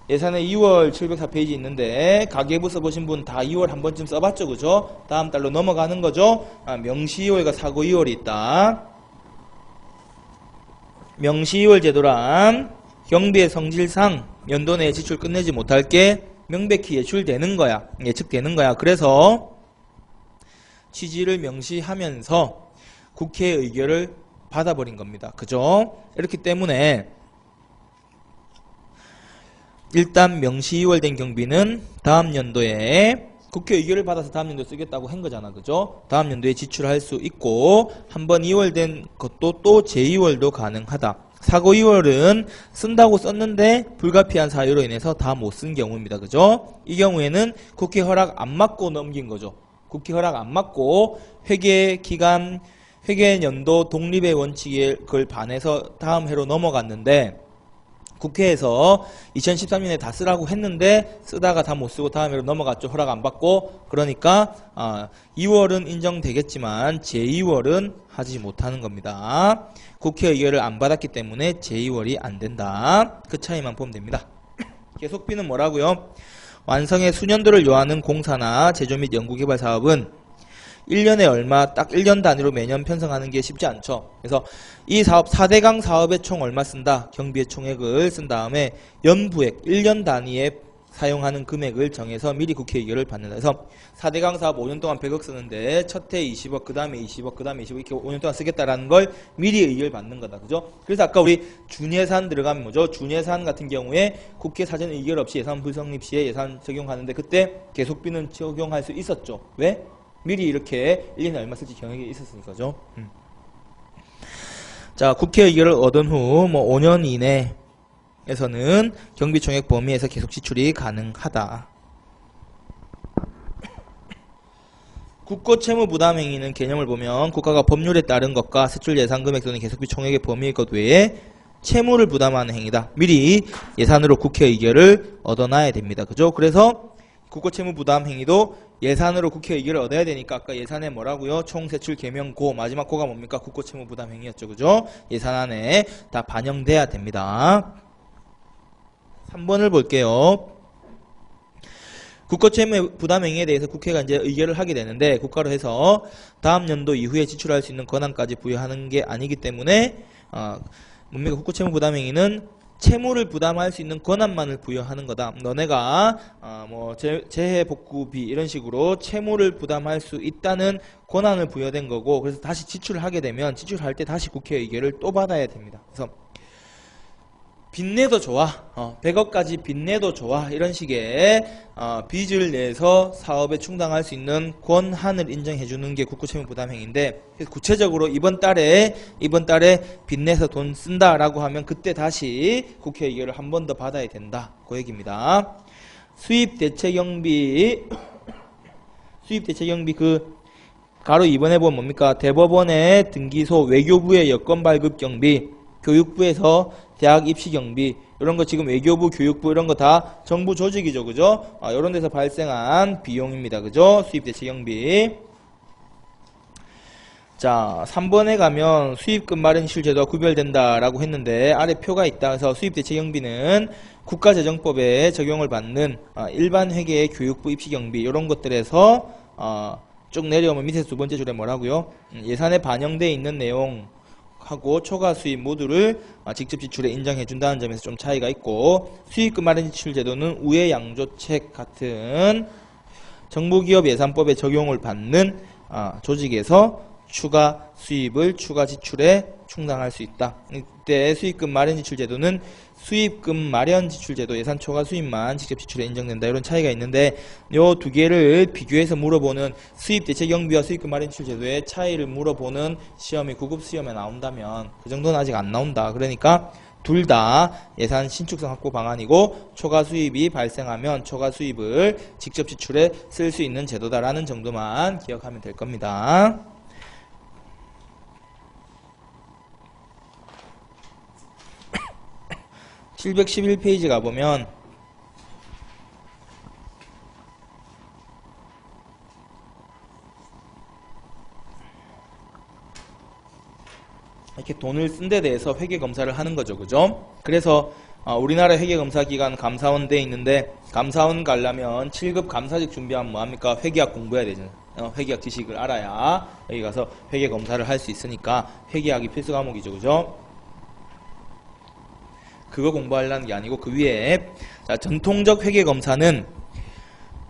예산에 2월 704페이지 있는데 가계부 써보신 분 다 2월 한 번쯤 써봤죠. 그죠? 다음 달로 넘어가는 거죠. 명시 2월과 사고 2월이 있다. 명시 2월 제도란 경비의 성질상 연도 내에 지출 끝내지 못할 게 명백히 예측되는 거야. 그래서 취지를 명시하면서 국회의 의결을 받아버린 겁니다. 그죠? 이렇기 때문에 일단 명시 2월 된 경비는 다음 연도에 국회 의결을 받아서 다음 연도에 쓰겠다고 한 거잖아. 그죠? 다음 연도에 지출할 수 있고 한번 2월 된 것도 또 제2월도 가능하다. 사고 2월은 쓴다고 썼는데 불가피한 사유로 인해서 다 못 쓴 경우입니다. 그죠? 이 경우에는 국회 허락 안 받고 넘긴 거죠. 국회 허락 안 받고 회계 기간, 회계 연도 독립의 원칙에 그걸 반해서 다음 해로 넘어갔는데 국회에서 2013년에 다 쓰라고 했는데 쓰다가 다 못 쓰고 다음 해로 넘어갔죠. 허락 안 받고. 그러니까 2월은 인정되겠지만 제2월은 하지 못하는 겁니다. 국회 의결을 안 받았기 때문에 제2월이 안 된다. 그 차이만 보면 됩니다. 계속비는 뭐라고요? 완성의 수년도를 요하는 공사나 제조 및 연구개발 사업은 1년에 얼마 딱 1년 단위로 매년 편성하는 게 쉽지 않죠. 그래서 이 사업 4대강 사업에 총 얼마 쓴다. 경비의 총액을 쓴 다음에 연부액 1년 단위에 사용하는 금액을 정해서 미리 국회 의결을 받는다. 그래서 4대강 사업 5년 동안 100억 쓰는데 첫 해 20억, 그 다음에 20억, 그 다음에 20억 이렇게 5년 동안 쓰겠다라는 걸 미리 의결 받는 거다. 그죠? 그래서 아까 우리 준예산 들어가면 뭐죠? 준예산 같은 경우에 국회 사전 의결 없이 예산 불성립 시에 예산 적용하는데 그때 계속비는 적용할 수 있었죠. 왜? 미리 이렇게 1년에 얼마 쓸지 경획이 있었으니까죠. 자, 국회 의결을 얻은 후 5년 이내에서는 경비총액 범위에서 계속 지출이 가능하다. 국고 채무 부담 행위는 개념을 보면 국가가 법률에 따른 것과 세출 예산 금액 또는 계속비 총액의 범위일 것 외에 채무를 부담하는 행위다. 미리 예산으로 국회 의결을 얻어놔야 됩니다. 그죠? 그래서 국고 채무 부담 행위도 예산으로 국회 의결을 얻어야 되니까 아까 예산에 뭐라고요? 총세출 개명 고 마지막 고가 뭡니까? 국고 채무 부담 행위였죠. 그죠? 예산 안에 다 반영돼야 됩니다. 3번을 볼게요. 국고채무 부담행위에 대해서 국회가 이제 의결을 하게 되는데 국가로 해서 다음 연도 이후에 지출할 수 있는 권한까지 부여하는 게 아니기 때문에 뭡니까? 국고채무 부담행위는 채무를 부담할 수 있는 권한만을 부여하는 거다. 너네가 뭐 재해복구비 이런 식으로 채무를 부담할 수 있다는 권한을 부여된 거고, 그래서 다시 지출을 하게 되면 지출할 때 다시 국회 의결을 또 받아야 됩니다. 그래서 빚내도 좋아, 100억까지 빚내도 좋아, 이런 식의 빚을 내서 사업에 충당할 수 있는 권한을 인정해주는 게 국고채무 부담행위인데, 구체적으로 이번 달에 빚내서 돈 쓴다라고 하면 그때 다시 국회 의결을 한 번 더 받아야 된다, 그 얘기입니다. 수입대책경비 그 가로 2번에 보면 뭡니까? 대법원의 등기소, 외교부의 여권 발급 경비, 교육부에서 대학 입시 경비, 이런 거 지금 외교부, 교육부 이런 거 다 정부 조직이죠, 그죠? 이런 데서 발생한 비용입니다, 그죠? 수입대체 경비. 자, 3번에 가면 수입금 마련 지출 제도와 구별된다라고 했는데 아래 표가 있다. 그래서 수입대체 경비는 국가재정법에 적용을 받는 일반 회계의 교육부, 입시 경비 이런 것들에서 쭉 내려오면 밑에 두 번째 줄에 뭐라고요? 예산에 반영되어 있는 내용 하고 초과 수입 모두를 직접 지출에 인정해 준다는 점에서 좀 차이가 있고, 수입금 마련 지출 제도는 우회 양조책 같은 정부기업 예산법에 적용을 받는 조직에서 추가 수입을 추가 지출에 충당할 수 있다. 이때 수입금 마련 지출 제도는 수입금 마련 지출 제도 예산 초과 수입만 직접 지출에 인정된다, 이런 차이가 있는데 요 두 개를 비교해서 물어보는 수입 대체 경비와 수입금 마련 지출 제도의 차이를 물어보는 시험이 9급 시험에 나온다면 그 정도는 아직 안 나온다. 그러니까 둘 다 예산 신축성 확보 방안이고 초과 수입이 발생하면 초과 수입을 직접 지출에 쓸 수 있는 제도다라는 정도만 기억하면 될 겁니다. (711페이지) 가보면 이렇게 돈을 쓴 데 대해서 회계검사를 하는 거죠, 그죠? 그래서 우리나라 회계검사기관 감사원 돼 있는데, 감사원 가려면 7급 감사직 준비하면 뭐합니까? 회계학 공부해야 되잖아요. 회계학 지식을 알아야 여기 가서 회계검사를 할 수 있으니까 회계학이 필수 과목이죠, 그죠? 그거 공부하려는 게 아니고 그 위에, 자, 전통적 회계검사는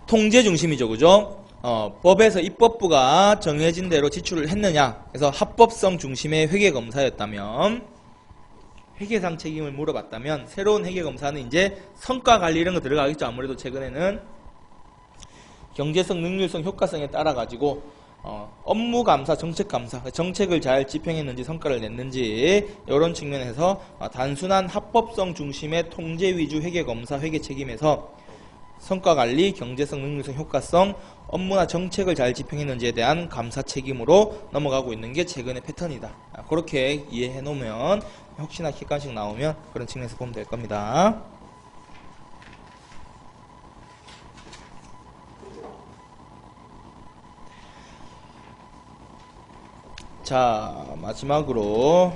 통제 중심이죠, 그죠? 법에서 입법부가 정해진 대로 지출을 했느냐, 그래서 합법성 중심의 회계검사였다면, 회계상 책임을 물어봤다면 새로운 회계검사는 이제 성과관리 이런 거 들어가겠죠. 아무래도 최근에는 경제성, 능률성, 효과성에 따라 가지고 업무감사, 정책감사, 정책을 잘 집행했는지 성과를 냈는지 이런 측면에서 단순한 합법성 중심의 통제 위주 회계검사 회계책임에서 성과관리, 경제성, 능률성, 효과성, 업무나 정책을 잘 집행했는지에 대한 감사 책임으로 넘어가고 있는 게 최근의 패턴이다. 그렇게 이해해 놓으면 혹시나 객관식 나오면 그런 측면에서 보면 될 겁니다. 자, 마지막으로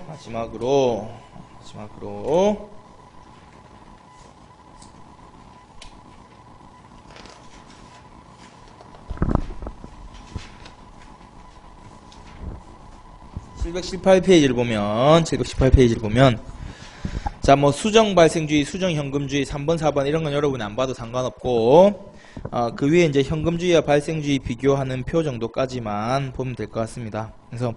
718페이지를 보면 자, 뭐 수정 발생주의, 수정 현금주의 3번, 4번 이런 건 여러분이 안 봐도 상관없고 그 위에 이제 현금주의와 발생주의 비교하는 표 정도까지만 보면 될 것 같습니다. 그래서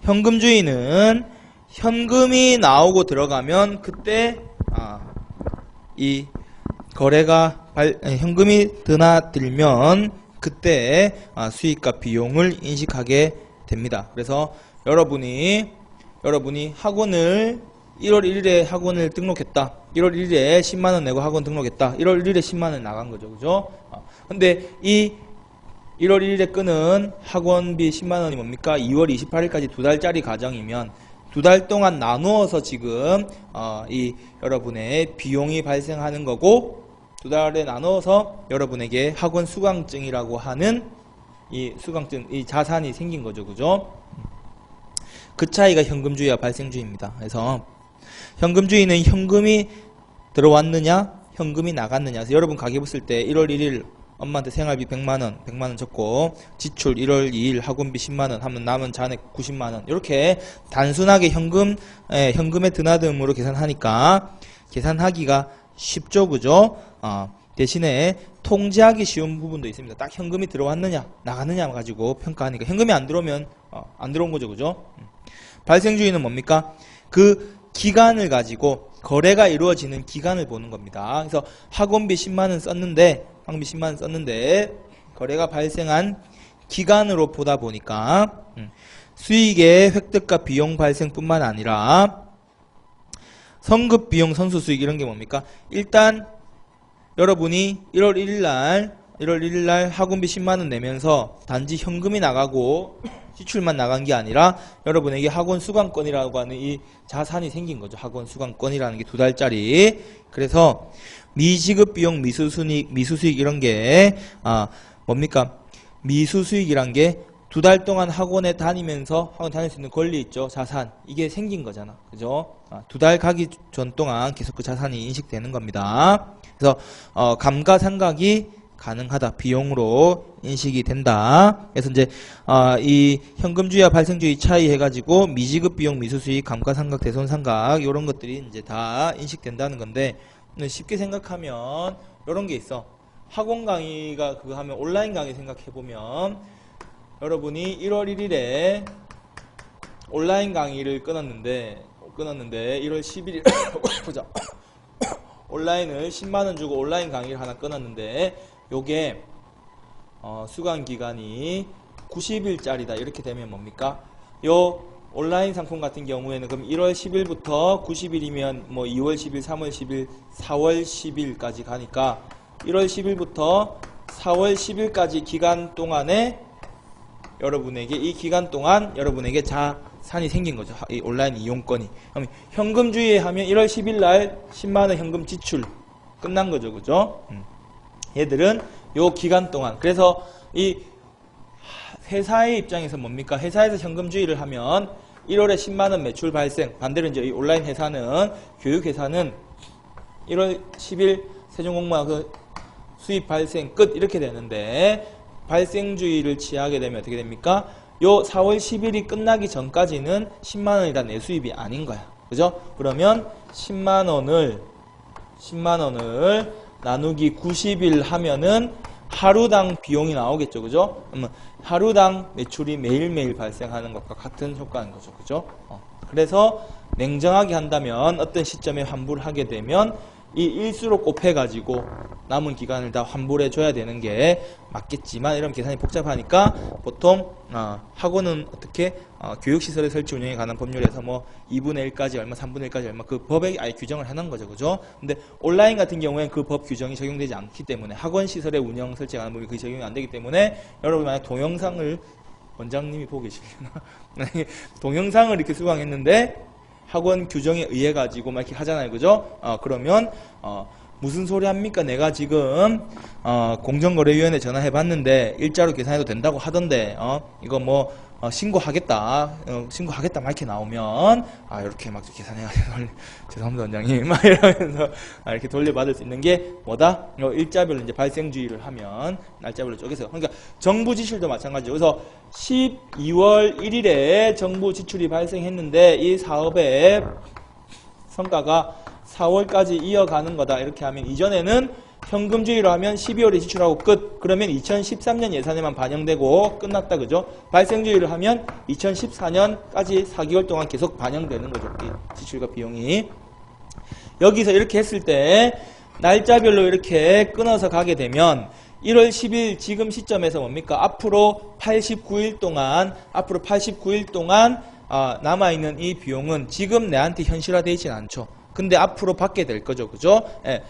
현금주의는 현금이 나오고 들어가면 그때 이 거래가 현금이 드나들면 그때 수익과 비용을 인식하게 됩니다. 그래서 여러분이 학원을 1월 1일에 학원을 등록했다. 1월 1일에 10만원 내고 학원 등록했다. 1월 1일에 10만원 나간 거죠, 그죠? 근데 이 1월 1일에 끄는 학원비 10만원이 뭡니까? 2월 28일까지 2달짜리 과정이면 2달 동안 나누어서 지금 이 여러분의 비용이 발생하는 거고, 2달에 나눠서 여러분에게 학원 수강증이라고 하는 이 수강증, 이 자산이 생긴 거죠, 그죠? 그 차이가 현금주의와 발생주의입니다. 그래서 현금주의는 현금이 들어왔느냐 현금이 나갔느냐. 그래서 여러분 가계 붙을 때 1월 1일 엄마한테 생활비 100만원 100만원 적고 지출 1월 2일 학원비 10만원 하면 남은 잔액 90만원 이렇게 단순하게 현금의 드나듦으로 계산하니까 계산하기가 쉽죠. 그죠? 대신에 통제하기 쉬운 부분도 있습니다. 딱 현금이 들어왔느냐 나갔느냐 가지고 평가하니까 현금이 안 들어오면 안 들어온 거죠. 그죠? 발생주의는 뭡니까? 그 기간을 가지고 거래가 이루어지는 기간을 보는 겁니다. 그래서 학원비 10만원 썼는데 거래가 발생한 기간으로 보다 보니까 수익의 획득과 비용 발생뿐만 아니라 성급 비용 선수 수익 이런 게 뭡니까? 일단 여러분이 1월 1일 날 학원비 10만원 내면서 단지 현금이 나가고 지출만 나간 게 아니라 여러분에게 학원 수강권이라고 하는 이 자산이 생긴 거죠. 학원 수강권이라는 게 2달짜리. 그래서 미지급 비용, 미수수익 이런 게 뭡니까? 미수수익이란 게 2달 동안 학원에 다니면서 학원 다닐 수 있는 권리 있죠. 자산. 이게 생긴 거잖아. 그죠? 2달 가기 전 동안 계속 그 자산이 인식되는 겁니다. 그래서 감가상각이 가능하다. 비용으로 인식이 된다. 그래서 이제 이 현금주의와 발생주의 차이 해가지고 미지급 비용, 미수수익, 감가상각, 대손상각 이런 것들이 이제 다 인식된다는 건데 쉽게 생각하면 이런 게 있어. 학원 강의가 그거 하면 온라인 강의 생각해보면 여러분이 1월 1일에 온라인 강의를 끊었는데 1월 11일 보자. 온라인을 10만원 주고 온라인 강의를 하나 끊었는데 요게 수강 기간이 90일짜리다 이렇게 되면 뭡니까? 요 온라인 상품 같은 경우에는 그럼 1월 10일부터 90일이면 뭐 2월 10일, 3월 10일, 4월 10일까지 가니까 1월 10일부터 4월 10일까지 기간 동안에 여러분에게 이 기간 동안 여러분에게 자산이 생긴 거죠. 이 온라인 이용권이. 그럼 현금주의에 하면 1월 10일 날 10만원 현금 지출 끝난 거죠. 그죠? 얘들은 요 기간 동안. 그래서 이 회사의 입장에서 뭡니까? 회사에서 현금주의를 하면 1월에 10만원 매출 발생. 반대로 이제 이 온라인 회사는 교육회사는 1월 10일 세종공무원 그 수입 발생 끝 이렇게 되는데 발생주의를 취하게 되면 어떻게 됩니까? 요 4월 10일이 끝나기 전까지는 10만원이란 내수입이 아닌 거야. 그죠? 그러면 10만원을 나누기 90일 하면은 하루당 비용이 나오겠죠. 그죠? 그러면 하루당 매출이 매일매일 발생하는 것과 같은 효과인 거죠. 그죠? 그래서 냉정하게 한다면 어떤 시점에 환불을 하게 되면 이 일수로 곱해가지고 남은 기간을 다 환불해 줘야 되는 게 맞겠지만 이런 계산이 복잡하니까 보통 학원은 어떻게 교육시설의 설치 운영에 관한 법률에서 뭐 2분의 1까지 얼마 3분의 1까지 얼마 그 법에 아예 규정을 해놓은 거죠. 그죠? 근데 온라인 같은 경우에는 그 법 규정이 적용되지 않기 때문에 학원시설의 운영 설치에 관한 법이 그 적용이 안 되기 때문에 여러분 만약 동영상을 원장님이 보고 계시려나? 동영상을 이렇게 수강했는데 학원 규정에 의해 가지고 막 이렇게 하잖아요. 그죠? 그러면 무슨 소리 합니까? 내가 지금 공정거래위원회 전화해 봤는데 일자로 계산해도 된다고 하던데 이거 뭐 신고하겠다 신고하겠다 막 이렇게 나오면 이렇게 막 계산해가지고 죄송합니다 원장님 막 이러면서 이렇게 돌려받을 수 있는 게 뭐다? 일자별로 이제 발생주의를 하면 날짜별로 쪼개서 그러니까 정부 지출도 마찬가지죠. 그래서 12월 1일에 정부 지출이 발생했는데 이 사업의 성과가 4월까지 이어가는 거다 이렇게 하면 이전에는 현금주의로 하면 12월에 지출하고 끝. 그러면 2013년 예산에만 반영되고 끝났다. 그죠? 발생주의를 하면 2014년까지 4개월 동안 계속 반영되는 거죠. 이 지출과 비용이. 여기서 이렇게 했을 때 날짜별로 이렇게 끊어서 가게 되면 1월 10일 지금 시점에서 뭡니까? 앞으로 89일 동안 남아있는 이 비용은 지금 내한테 현실화되어 있진 않죠. 근데 앞으로 받게 될 거죠. 그죠? 예.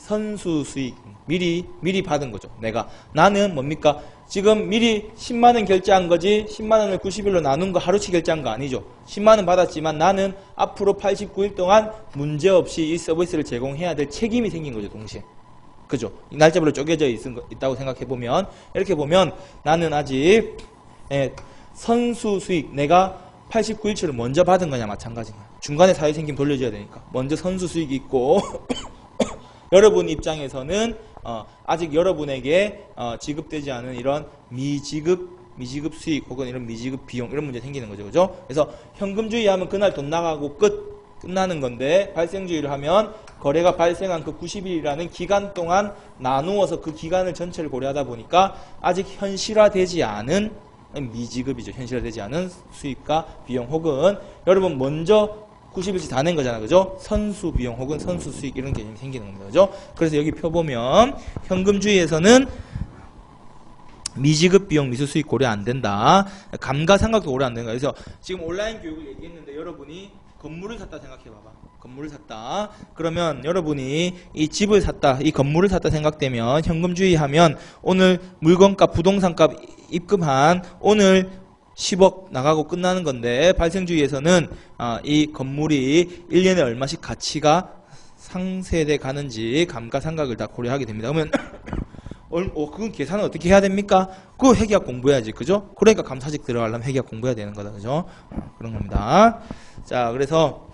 선수 수익 미리 받은 거죠. 나는 뭡니까? 지금 미리 10만원 결제한 거지 10만원을 90일로 나눈 거 하루치 결제한 거 아니죠. 10만원 받았지만 나는 앞으로 89일 동안 문제없이 이 서비스를 제공해야 될 책임이 생긴 거죠. 동시에. 그죠? 날짜별로 쪼개져 있다고 생각해보면 이렇게 보면 나는 아직 선수 수익 내가 89일치를 먼저 받은 거냐 마찬가지인 거야. 중간에 사회생김 돌려줘야 되니까 먼저 선수 수익이 있고 여러분 입장에서는 아직 여러분에게 지급되지 않은 이런 미지급 수익 혹은 이런 미지급 비용 이런 문제 생기는 거죠. 그죠? 그래서 현금주의 하면 그날 돈 나가고 끝나는 건데 발생주의를 하면 거래가 발생한 그 90일이라는 기간 동안 나누어서 그 기간을 전체를 고려하다 보니까 아직 현실화되지 않은 미지급이죠. 현실화되지 않은 수익과 비용 혹은 여러분 먼저 90일치 다 낸 거잖아. 그죠? 선수 비용 혹은 선수 수익 이런 개념이 생기는 겁니다. 그죠? 그래서 여기 표 보면 현금주의에서는 미지급 비용 미수 수익 고려 안 된다. 감가상각도 고려 안 된다. 그래서 지금 온라인 교육을 얘기했는데 여러분이 건물을 샀다 생각해 봐봐. 건물을 샀다. 그러면 여러분이 이 집을 샀다, 이 건물을 샀다 생각되면 현금주의 하면 오늘 물건값, 부동산값 입금한 오늘 10억 나가고 끝나는 건데 발생주의에서는 이 건물이 1년에 얼마씩 가치가 상쇄돼 가는지 감가상각을 다 고려하게 됩니다. 그러면 그건 계산을 어떻게 해야 됩니까? 그 회계학 공부해야지. 그죠? 그러니까 감사직 들어가려면 회계학 공부해야 되는 거다. 그죠? 그런 겁니다. 자, 그래서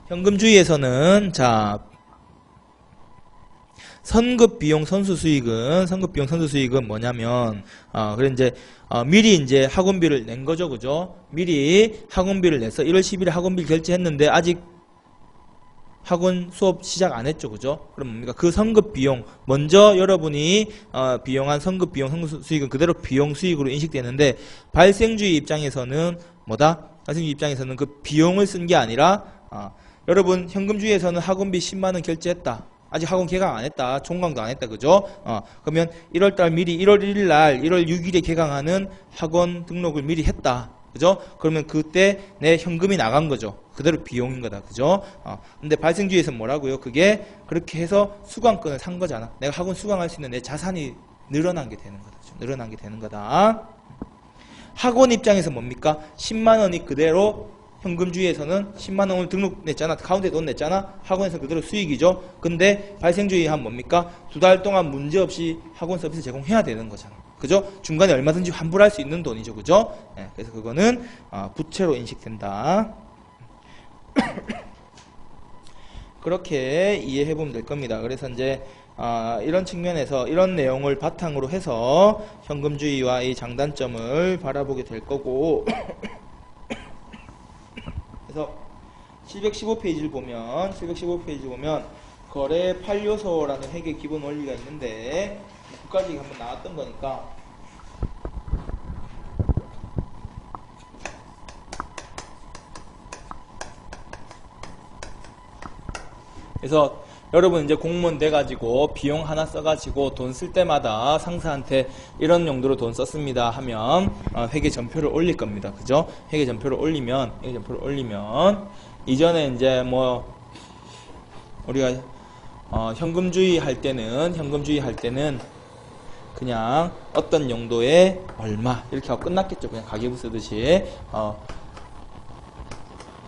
현금주의에서는 자 선급 비용 선수 수익은 뭐냐면 그래 이제 미리 이제 학원비를 낸 거죠. 그죠? 미리 학원비를 내서 1월 10일에 학원비를 결제했는데 아직 학원 수업 시작 안 했죠. 그죠? 그럼 뭡니까? 그 선급 비용 먼저 여러분이 비용한 선급 비용 선급 수익은 그대로 비용 수익으로 인식되는데 발생주의 입장에서는 뭐다? 발생주의 입장에서는 그 비용을 쓴 게 아니라 여러분 현금주의에서는 학원비 10만원 결제했다. 아직 학원 개강 안 했다. 종강도 안 했다. 그죠? 그러면 1월달 미리 1월 1일 날 1월 6일에 개강하는 학원 등록을 미리 했다. 그죠? 그러면 그때 내 현금이 나간 거죠. 그대로 비용인 거다. 그죠? 근데 발생주의에서는 뭐라고요? 그게 그렇게 해서 수강권을 산 거잖아. 내가 학원 수강할 수 있는 내 자산이 늘어난 게 되는 거다. 늘어난 게 되는 거다. 학원 입장에서 뭡니까? 10만 원이 그대로 현금주의에서는 10만 원을 등록 냈잖아. 카운트에 돈 냈잖아. 학원에서 그대로 수익이죠. 근데 발생주의 하면 뭡니까? 2달 동안 문제없이 학원 서비스 제공해야 되는 거잖아. 그죠? 중간에 얼마든지 환불할 수 있는 돈이죠. 그죠? 네, 그래서 그거는 부채로 인식된다. 그렇게 이해해보면 될 겁니다. 그래서 이제 이런 측면에서 이런 내용을 바탕으로 해서 현금주의와 이 장단점을 바라보게 될 거고 그래서 715페이지를 보면 거래 8요소라는 회계 기본 원리가 있는데 국가직이 한번 나왔던 거니까 그래서 여러분 이제 공무원 돼가지고 비용 하나 써가지고 돈 쓸 때마다 상사한테 이런 용도로 돈 썼습니다 하면 회계 전표를 올릴 겁니다. 그죠? 회계 전표를 올리면 이전에 이제 뭐 우리가 현금주의 할 때는 그냥 어떤 용도에 얼마 이렇게 하고 끝났겠죠. 그냥 가계부 쓰듯이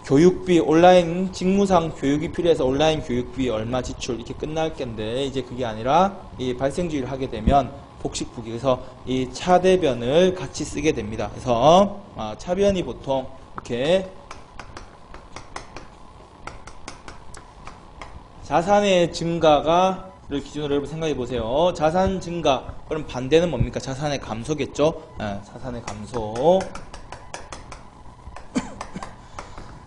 교육비 온라인 직무상 교육이 필요해서 온라인 교육비 얼마 지출 이렇게 끝날 건데 이제 그게 아니라 이 발생주의를 하게 되면 복식부기 그래서 이 차대변을 같이 쓰게 됩니다. 그래서 차변이 보통 이렇게 자산의 증가를 기준으로 여러분 생각해 보세요. 자산 증가 그럼 반대는 뭡니까? 자산의 감소겠죠. 자산의 감소.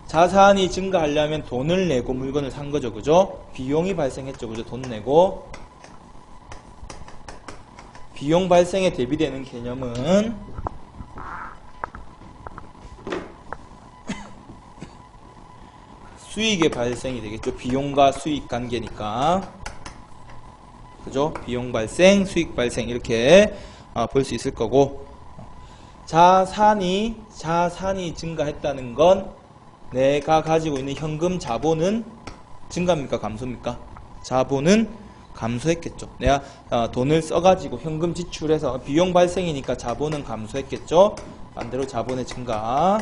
자산이 증가하려면 돈을 내고 물건을 산 거죠. 그죠? 비용이 발생했죠. 그죠? 돈 내고. 비용 발생에 대비되는 개념은 수익의 발생이 되겠죠. 비용과 수익 관계니까. 그죠? 비용 발생, 수익 발생 이렇게 볼 수 있을 거고 자산이 증가했다는 건 내가 가지고 있는 현금 자본은 증가입니까? 감소입니까? 자본은 감소했겠죠. 내가 돈을 써가지고 현금 지출해서 비용 발생이니까 자본은 감소했겠죠. 반대로 자본의 증가.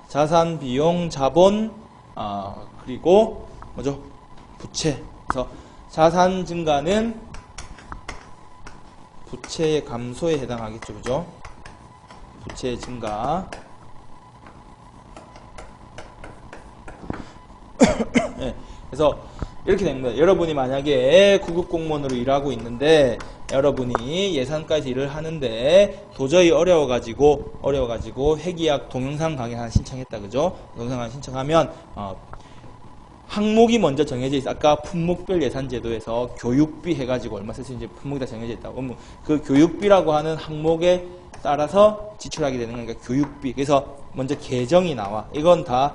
자산, 비용, 자본, 그리고 뭐죠? 부채. 그래서 자산 증가는 부채의 감소에 해당하겠죠. 그죠? 부채 증가. 네, 그래서 이렇게 됩니다. 여러분이 만약에 구급 공무원으로 일하고 있는데 여러분이 예산과에서 일을 하는데 도저히 어려워가지고 회계학 동영상 강의 하나 신청했다, 그죠? 동영상 강의 신청하면 항목이 먼저 정해져 있어. 아까 품목별 예산제도에서 교육비 해가지고 얼마 쓸 수 있는지 품목이 다 정해져 있다고. 그럼 그 교육비라고 하는 항목에 따라서 지출하게 되는 거니까 교육비. 그래서 먼저 계정이 나와. 이건 다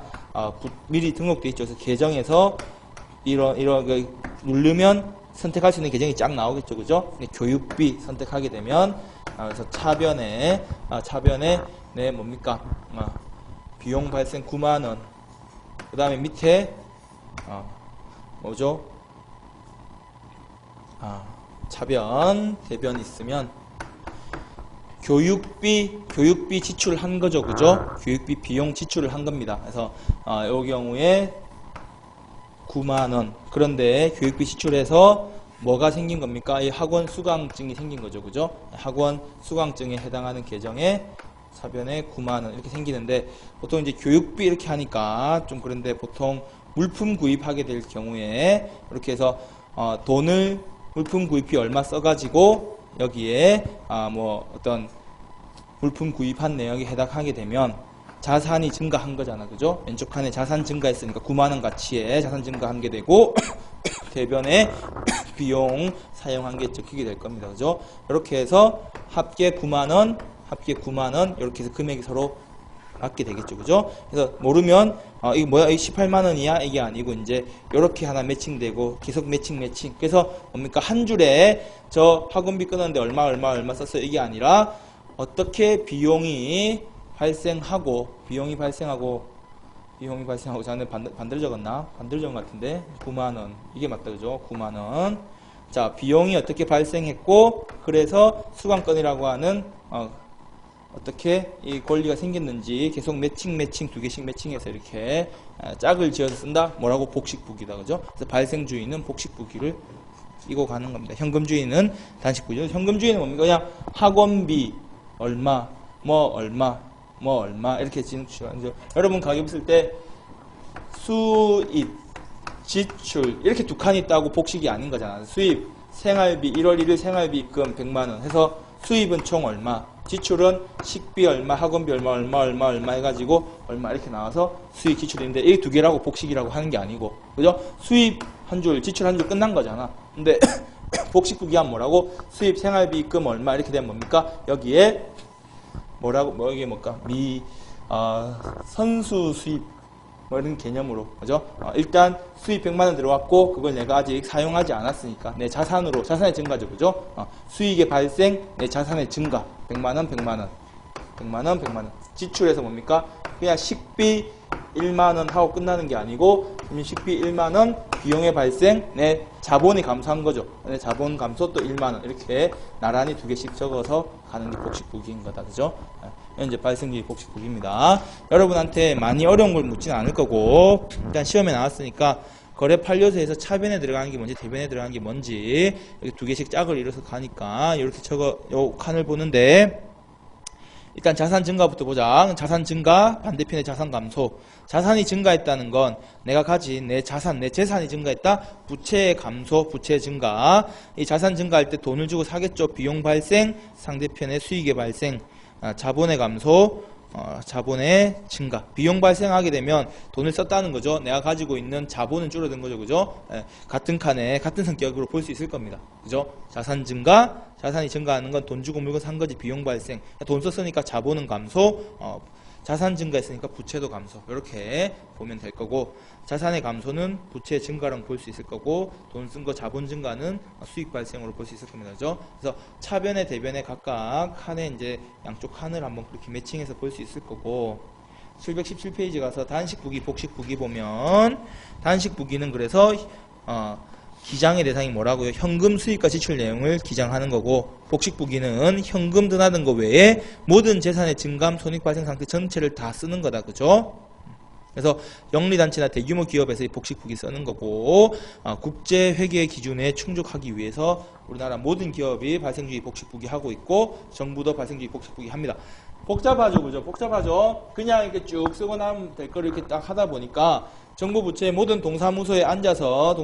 미리 등록돼 있죠. 그래서 계정에서 이런 누르면 선택할 수 있는 계정이 쫙 나오겠죠, 그죠? 교육비 선택하게 되면 그래서 차변에 네 뭡니까? 비용 발생 9만 원. 그 다음에 밑에 뭐죠? 차변, 대변 있으면 교육비 지출한 거죠, 그죠? 교육비 비용 지출을 한 겁니다. 그래서 이 경우에 9만 원. 그런데 교육비 지출해서 뭐가 생긴 겁니까? 이 학원 수강증이 생긴 거죠, 그죠? 학원 수강증에 해당하는 계정에 차변에 9만 원 이렇게 생기는데 보통 이제 교육비 이렇게 하니까 좀 그런데 보통 물품 구입하게 될 경우에 이렇게 해서 물품 구입비 얼마 써가지고 여기에 뭐 어떤 물품 구입한 내역에 해당하게 되면 자산이 증가한 거잖아, 그죠? 왼쪽 칸에 자산 증가했으니까 9만 원 가치에 자산 증가한 게 되고 대변에 비용 사용한 게 적히게 될 겁니다, 그죠? 이렇게 해서 합계 9만 원 이렇게 해서 금액이 서로 맞게 되겠죠, 그죠? 그래서 모르면 이게 뭐야, 이게 18만 원이야? 이게 아니고 이제 이렇게 하나 매칭되고 계속 매칭. 그래서 뭡니까, 한 줄에 저 학원비 끊었는데 얼마 썼어요? 이게 아니라 어떻게 비용이 발생하고 저는 반대로 적었나? 반대로 적은 것 같은데 9만 원 이게 맞다, 그죠? 9만 원. 자, 비용이 어떻게 발생했고 그래서 수강권이라고 하는 어떻게 이 권리가 생겼는지 계속 매칭 두 개씩 매칭해서 이렇게 짝을 지어서 쓴다. 뭐라고? 복식부기다, 그죠? 그래서 발생주의는 복식부기를 끼고 가는 겁니다. 현금주의는 단식부기죠. 현금주의는 뭡니까? 그냥 학원비 얼마, 뭐 얼마 이렇게 지는. 여러분 가격 쓸 때 수입, 지출 이렇게 두 칸이 있다고 복식이 아닌 거잖아. 수입, 생활비 1월 1일 생활비 입금 100만 원 해서 수입은 총 얼마, 지출은 식비 얼마, 학원비 얼마 해가지고 얼마 이렇게 나와서 수입 지출인데 이 두 개라고 복식이라고 하는 게 아니고, 그죠? 수입 한 줄, 지출 한 줄 끝난 거잖아. 근데 복식부기하면 뭐라고? 수입, 생활비 입금 얼마 이렇게 되면 뭡니까? 여기에 이게 뭘까? 선수 수입 뭐 이런 개념으로, 그죠? 일단 수입 100만 원 들어왔고 그걸 내가 아직 사용하지 않았으니까 내 자산의 증가죠, 그죠? 수익의 발생, 내 자산의 증가 100만 원. 지출해서 뭡니까? 그냥 식비 1만 원 하고 끝나는 게 아니고 식비 1만 원, 비용의 발생, 내 자본이 감소한 거죠. 내 자본 감소 또 1만 원 이렇게 나란히 두 개씩 적어서 가는 게 복식부기인 거다, 그죠? 이건 이제 발생주의 복식부기입니다. 여러분한테 많이 어려운 걸 묻지는 않을 거고 일단 시험에 나왔으니까 거래 판료서에서 차변에 들어가는 게 뭔지 대변에 들어가는 게 뭔지 이렇게 두 개씩 짝을 이뤄서 가니까 이렇게 요 칸을 보는데 일단 자산 증가부터 보자. 자산 증가, 반대편에 자산 감소. 자산이 증가했다는 건 내가 가진 내 재산이 증가했다. 부채의 감소, 부채 증가. 이 자산 증가할 때 돈을 주고 사겠죠. 비용 발생, 상대편에 수익의 발생, 자본의 감소, 자본의 증가. 비용 발생하게 되면 돈을 썼다는 거죠. 내가 가지고 있는 자본은 줄어든 거죠, 그죠? 같은 칸에 같은 성격으로 볼 수 있을 겁니다, 그죠? 자산 증가, 자산이 증가하는 건 돈 주고 물건 산 거지. 비용 발생, 돈 썼으니까 자본은 감소, 자산 증가했으니까 부채도 감소. 이렇게 보면 될 거고, 자산의 감소는 부채 증가랑 볼 수 있을 거고, 돈 쓴 거 자본 증가는 수익 발생으로 볼 수 있을 겁니다, 그죠? 그래서 차변에 대변에 각각 칸에 이제 양쪽 칸을 한번 그렇게 매칭해서 볼 수 있을 거고, 717페이지 가서 단식부기, 복식부기 보면 단식부기는 그래서 기장의 대상이 뭐라고요? 현금 수입과 지출 내용을 기장하는 거고, 복식부기는 현금 드나든 거 외에 모든 재산의 증감, 손익 발생 상태 전체를 다 쓰는 거다, 그죠? 그래서 영리단체나 대규모 기업에서 이 복식부기 쓰는 거고, 국제 회계 기준에 충족하기 위해서 우리나라 모든 기업이 발생주의 복식부기 하고 있고, 정부도 발생주의 복식부기 합니다. 복잡하죠, 그죠? 복잡하죠? 그냥 이렇게 쭉 쓰고 나면 될 거를 이렇게 딱 하다 보니까 정부 부처의 모든 동사무소에 앉아서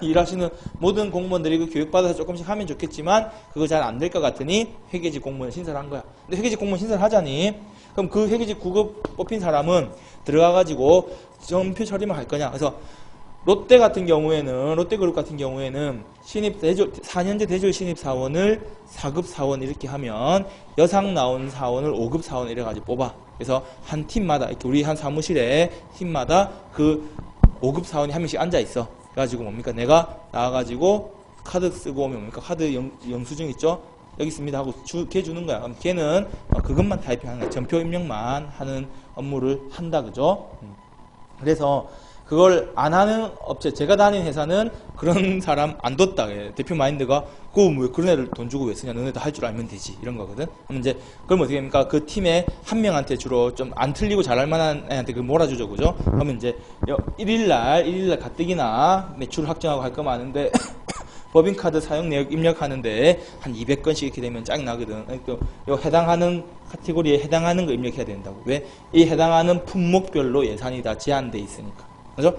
일하시는 모든 공무원들이 그 교육받아서 조금씩 하면 좋겠지만 그거 잘 안 될 것 같으니 회계직 공무원 신설을 한 거야. 근데 회계직 공무원 신설을 하자니 그럼 그 회계직 9급 뽑힌 사람은 들어가가지고 전표 처리만 할 거냐? 그래서 롯데그룹 같은 경우에는 신입 4년제 대졸 신입 사원을 4급 사원 이렇게 하면 여상 나온 사원을 5급 사원 이래가지고 뽑아. 그래서 한 팀마다 이렇게 우리 한 사무실에 팀마다 그 5급 사원이 한 명씩 앉아 있어. 그래가지고 뭡니까? 내가 나와가지고 카드 쓰고 오면 뭡니까? 카드 영수증 있죠? 여기 있습니다 하고 걔 주는 거야. 그럼 걔는 그것만 타이핑하는 거야. 전표 입력만 하는 업무를 한다, 그죠? 그래서 그걸 안 하는 업체, 제가 다닌 회사는 그런 사람 안 뒀다. 대표 마인드가 그거 왜 그런 애를 돈 주고 왜 쓰냐? 너네도 할 줄 알면 되지. 이런 거거든. 그럼 이제 그럼 어떻게 됩니까? 그 팀에 한 명한테 주로 좀 안 틀리고 잘할 만한 애한테 그 몰아주죠, 그죠? 그러면 이제 1일날 가뜩이나 매출 확정하고 할 거 많은데 법인카드 사용 내역 입력하는데 한 200건씩 이렇게 되면 짱 나거든. 요 해당하는 카테고리에 해당하는 거 입력해야 된다고. 왜? 이 해당하는 품목별로 예산이 다 제한돼 있으니까. 그죠?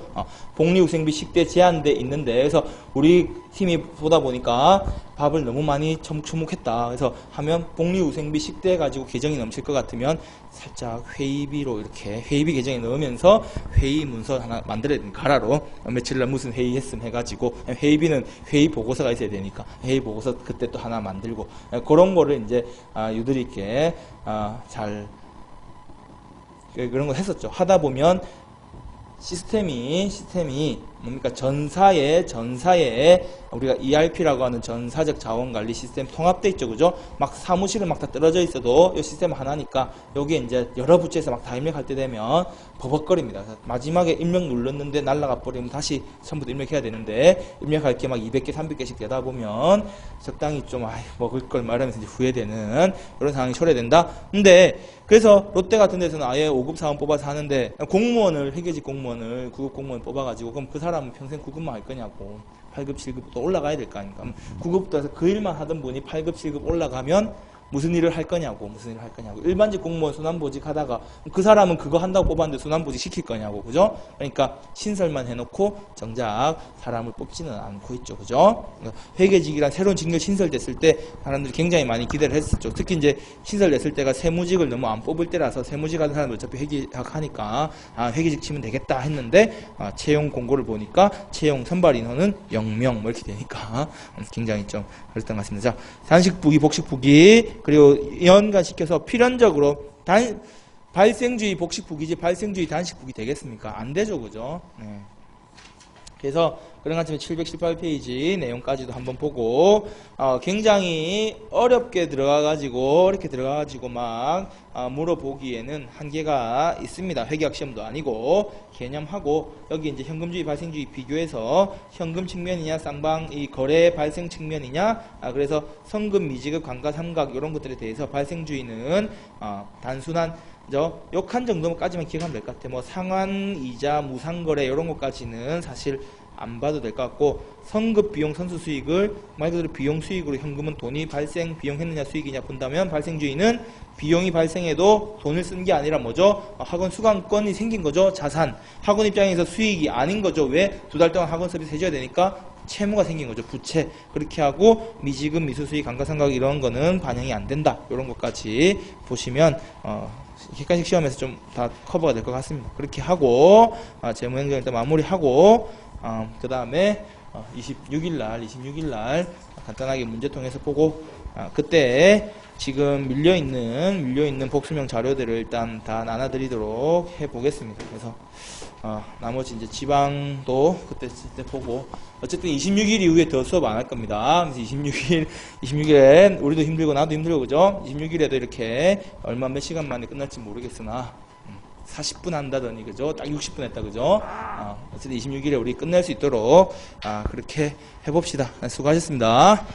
복리후생비 식대 제한돼 있는데, 그래서 우리 팀이 보다 보니까 밥을 너무 많이 처묵처묵했다. 그래서 하면 복리후생비 식대 가지고 계정이 넘칠 것 같으면 살짝 회의비로 이렇게 회의비 계정에 넣으면서 회의 문서 하나 만들어야 됩니다. 가라로 며칠날 무슨 회의 했음 해가지고 회의비는 회의 보고서가 있어야 되니까 회의 보고서 그때 또 하나 만들고 그런 거를 이제 유들이 있게 잘 그런 거 했었죠. 하다 보면 시스템이 뭡니까? 전사에 우리가 ERP라고 하는 전사적 자원관리 시스템 통합돼 있죠, 그죠? 막 사무실은 막 다 떨어져 있어도 이 시스템 하나니까 여기에 이제 여러 부처에서 막 다 입력할 때 되면 버벅거립니다. 마지막에 입력 눌렀는데 날라가 버리면 다시 처음부터 입력해야 되는데 입력할 게 막 200개, 300개씩 되다 보면 적당히 좀 먹을 걸 말하면서 이제 후회되는 이런 상황이 초래된다. 근데 그래서 롯데 같은 데서는 아예 5급 사원 뽑아서 하는데 회계직 공무원을 9급 공무원 뽑아가지고 그럼 그 사람은 평생 9급만 할 거냐고. 8급, 7급 또 올라가야 될 거 아닙니까? 9급도 해서 그 일만 하던 분이 8급, 7급 올라가면 무슨 일을 할 거냐고. 일반직 공무원 순환보직 하다가 그 사람은 그거 한다고 뽑았는데 순환보직 시킬 거냐고. 그죠? 그러니까 신설만 해놓고 정작 사람을 뽑지는 않고 있죠. 그죠? 회계직이란 새로운 직렬 신설됐을 때 사람들이 굉장히 많이 기대를 했었죠. 특히 이제 신설됐을 때가 세무직을 너무 안 뽑을 때라서 세무직 하는 사람들 어차피 회계학하니까 회계직 치면 되겠다 했는데 채용 공고를 보니까 채용 선발 인원은 0명 뭐 이렇게 되니까 굉장히 좀 그랬던 것 같습니다. 자, 단식부기, 복식부기 그리고 연관시켜서 필연적으로 발생주의 복식부기지 발생주의 단식부기 되겠습니까? 안 되죠, 그죠? 네. 그래서 그런 관점에 718페이지 내용까지도 한번 보고 굉장히 어렵게 들어가가지고 막 물어보기에는 한계가 있습니다. 회계학 시험도 아니고 개념하고 여기 이제 현금주의 발생주의 비교해서 현금 측면이냐 쌍방 이 거래 발생 측면이냐 그래서 성금 미지급 감가 삼각 이런 것들에 대해서 발생주의는 단순한 욕한 정도까지만 기억하면 될 것 같아. 뭐 상환, 이자, 무상거래 이런 것까지는 사실 안 봐도 될 것 같고 선급 비용 선수 수익을 말 그대로 비용 수익으로 현금은 돈이 발생 비용했느냐 수익이냐 본다면 발생주의는 비용이 발생해도 돈을 쓴 게 아니라 뭐죠? 학원 수강권이 생긴 거죠. 자산. 학원 입장에서 수익이 아닌 거죠. 왜? 2달 동안 학원 서비스 해줘야 되니까 채무가 생긴 거죠. 부채. 그렇게 하고 미지급, 미수수익, 감가상각 이런 거는 반영이 안 된다. 이런 것까지 보시면 객관식 시험에서 좀 다 커버가 될 것 같습니다. 그렇게 하고 재무행정 일단 마무리하고 그 다음에 26일 날 간단하게 문제통해서 보고 그때 지금 밀려있는 복수명 자료들을 일단 다 나눠드리도록 해보겠습니다. 그래서 나머지 이제 지방도 그때 보고 어쨌든 26일 이후에 더 수업 안 할 겁니다. 그래서 26일엔 우리도 힘들고 나도 힘들고 그죠? 26일에도 이렇게 얼마 몇 시간 만에 끝날지 모르겠으나 40분 한다더니 그죠? 딱 60분 했다 그죠? 어쨌든 26일에 우리 끝낼 수 있도록 그렇게 해봅시다. 수고하셨습니다.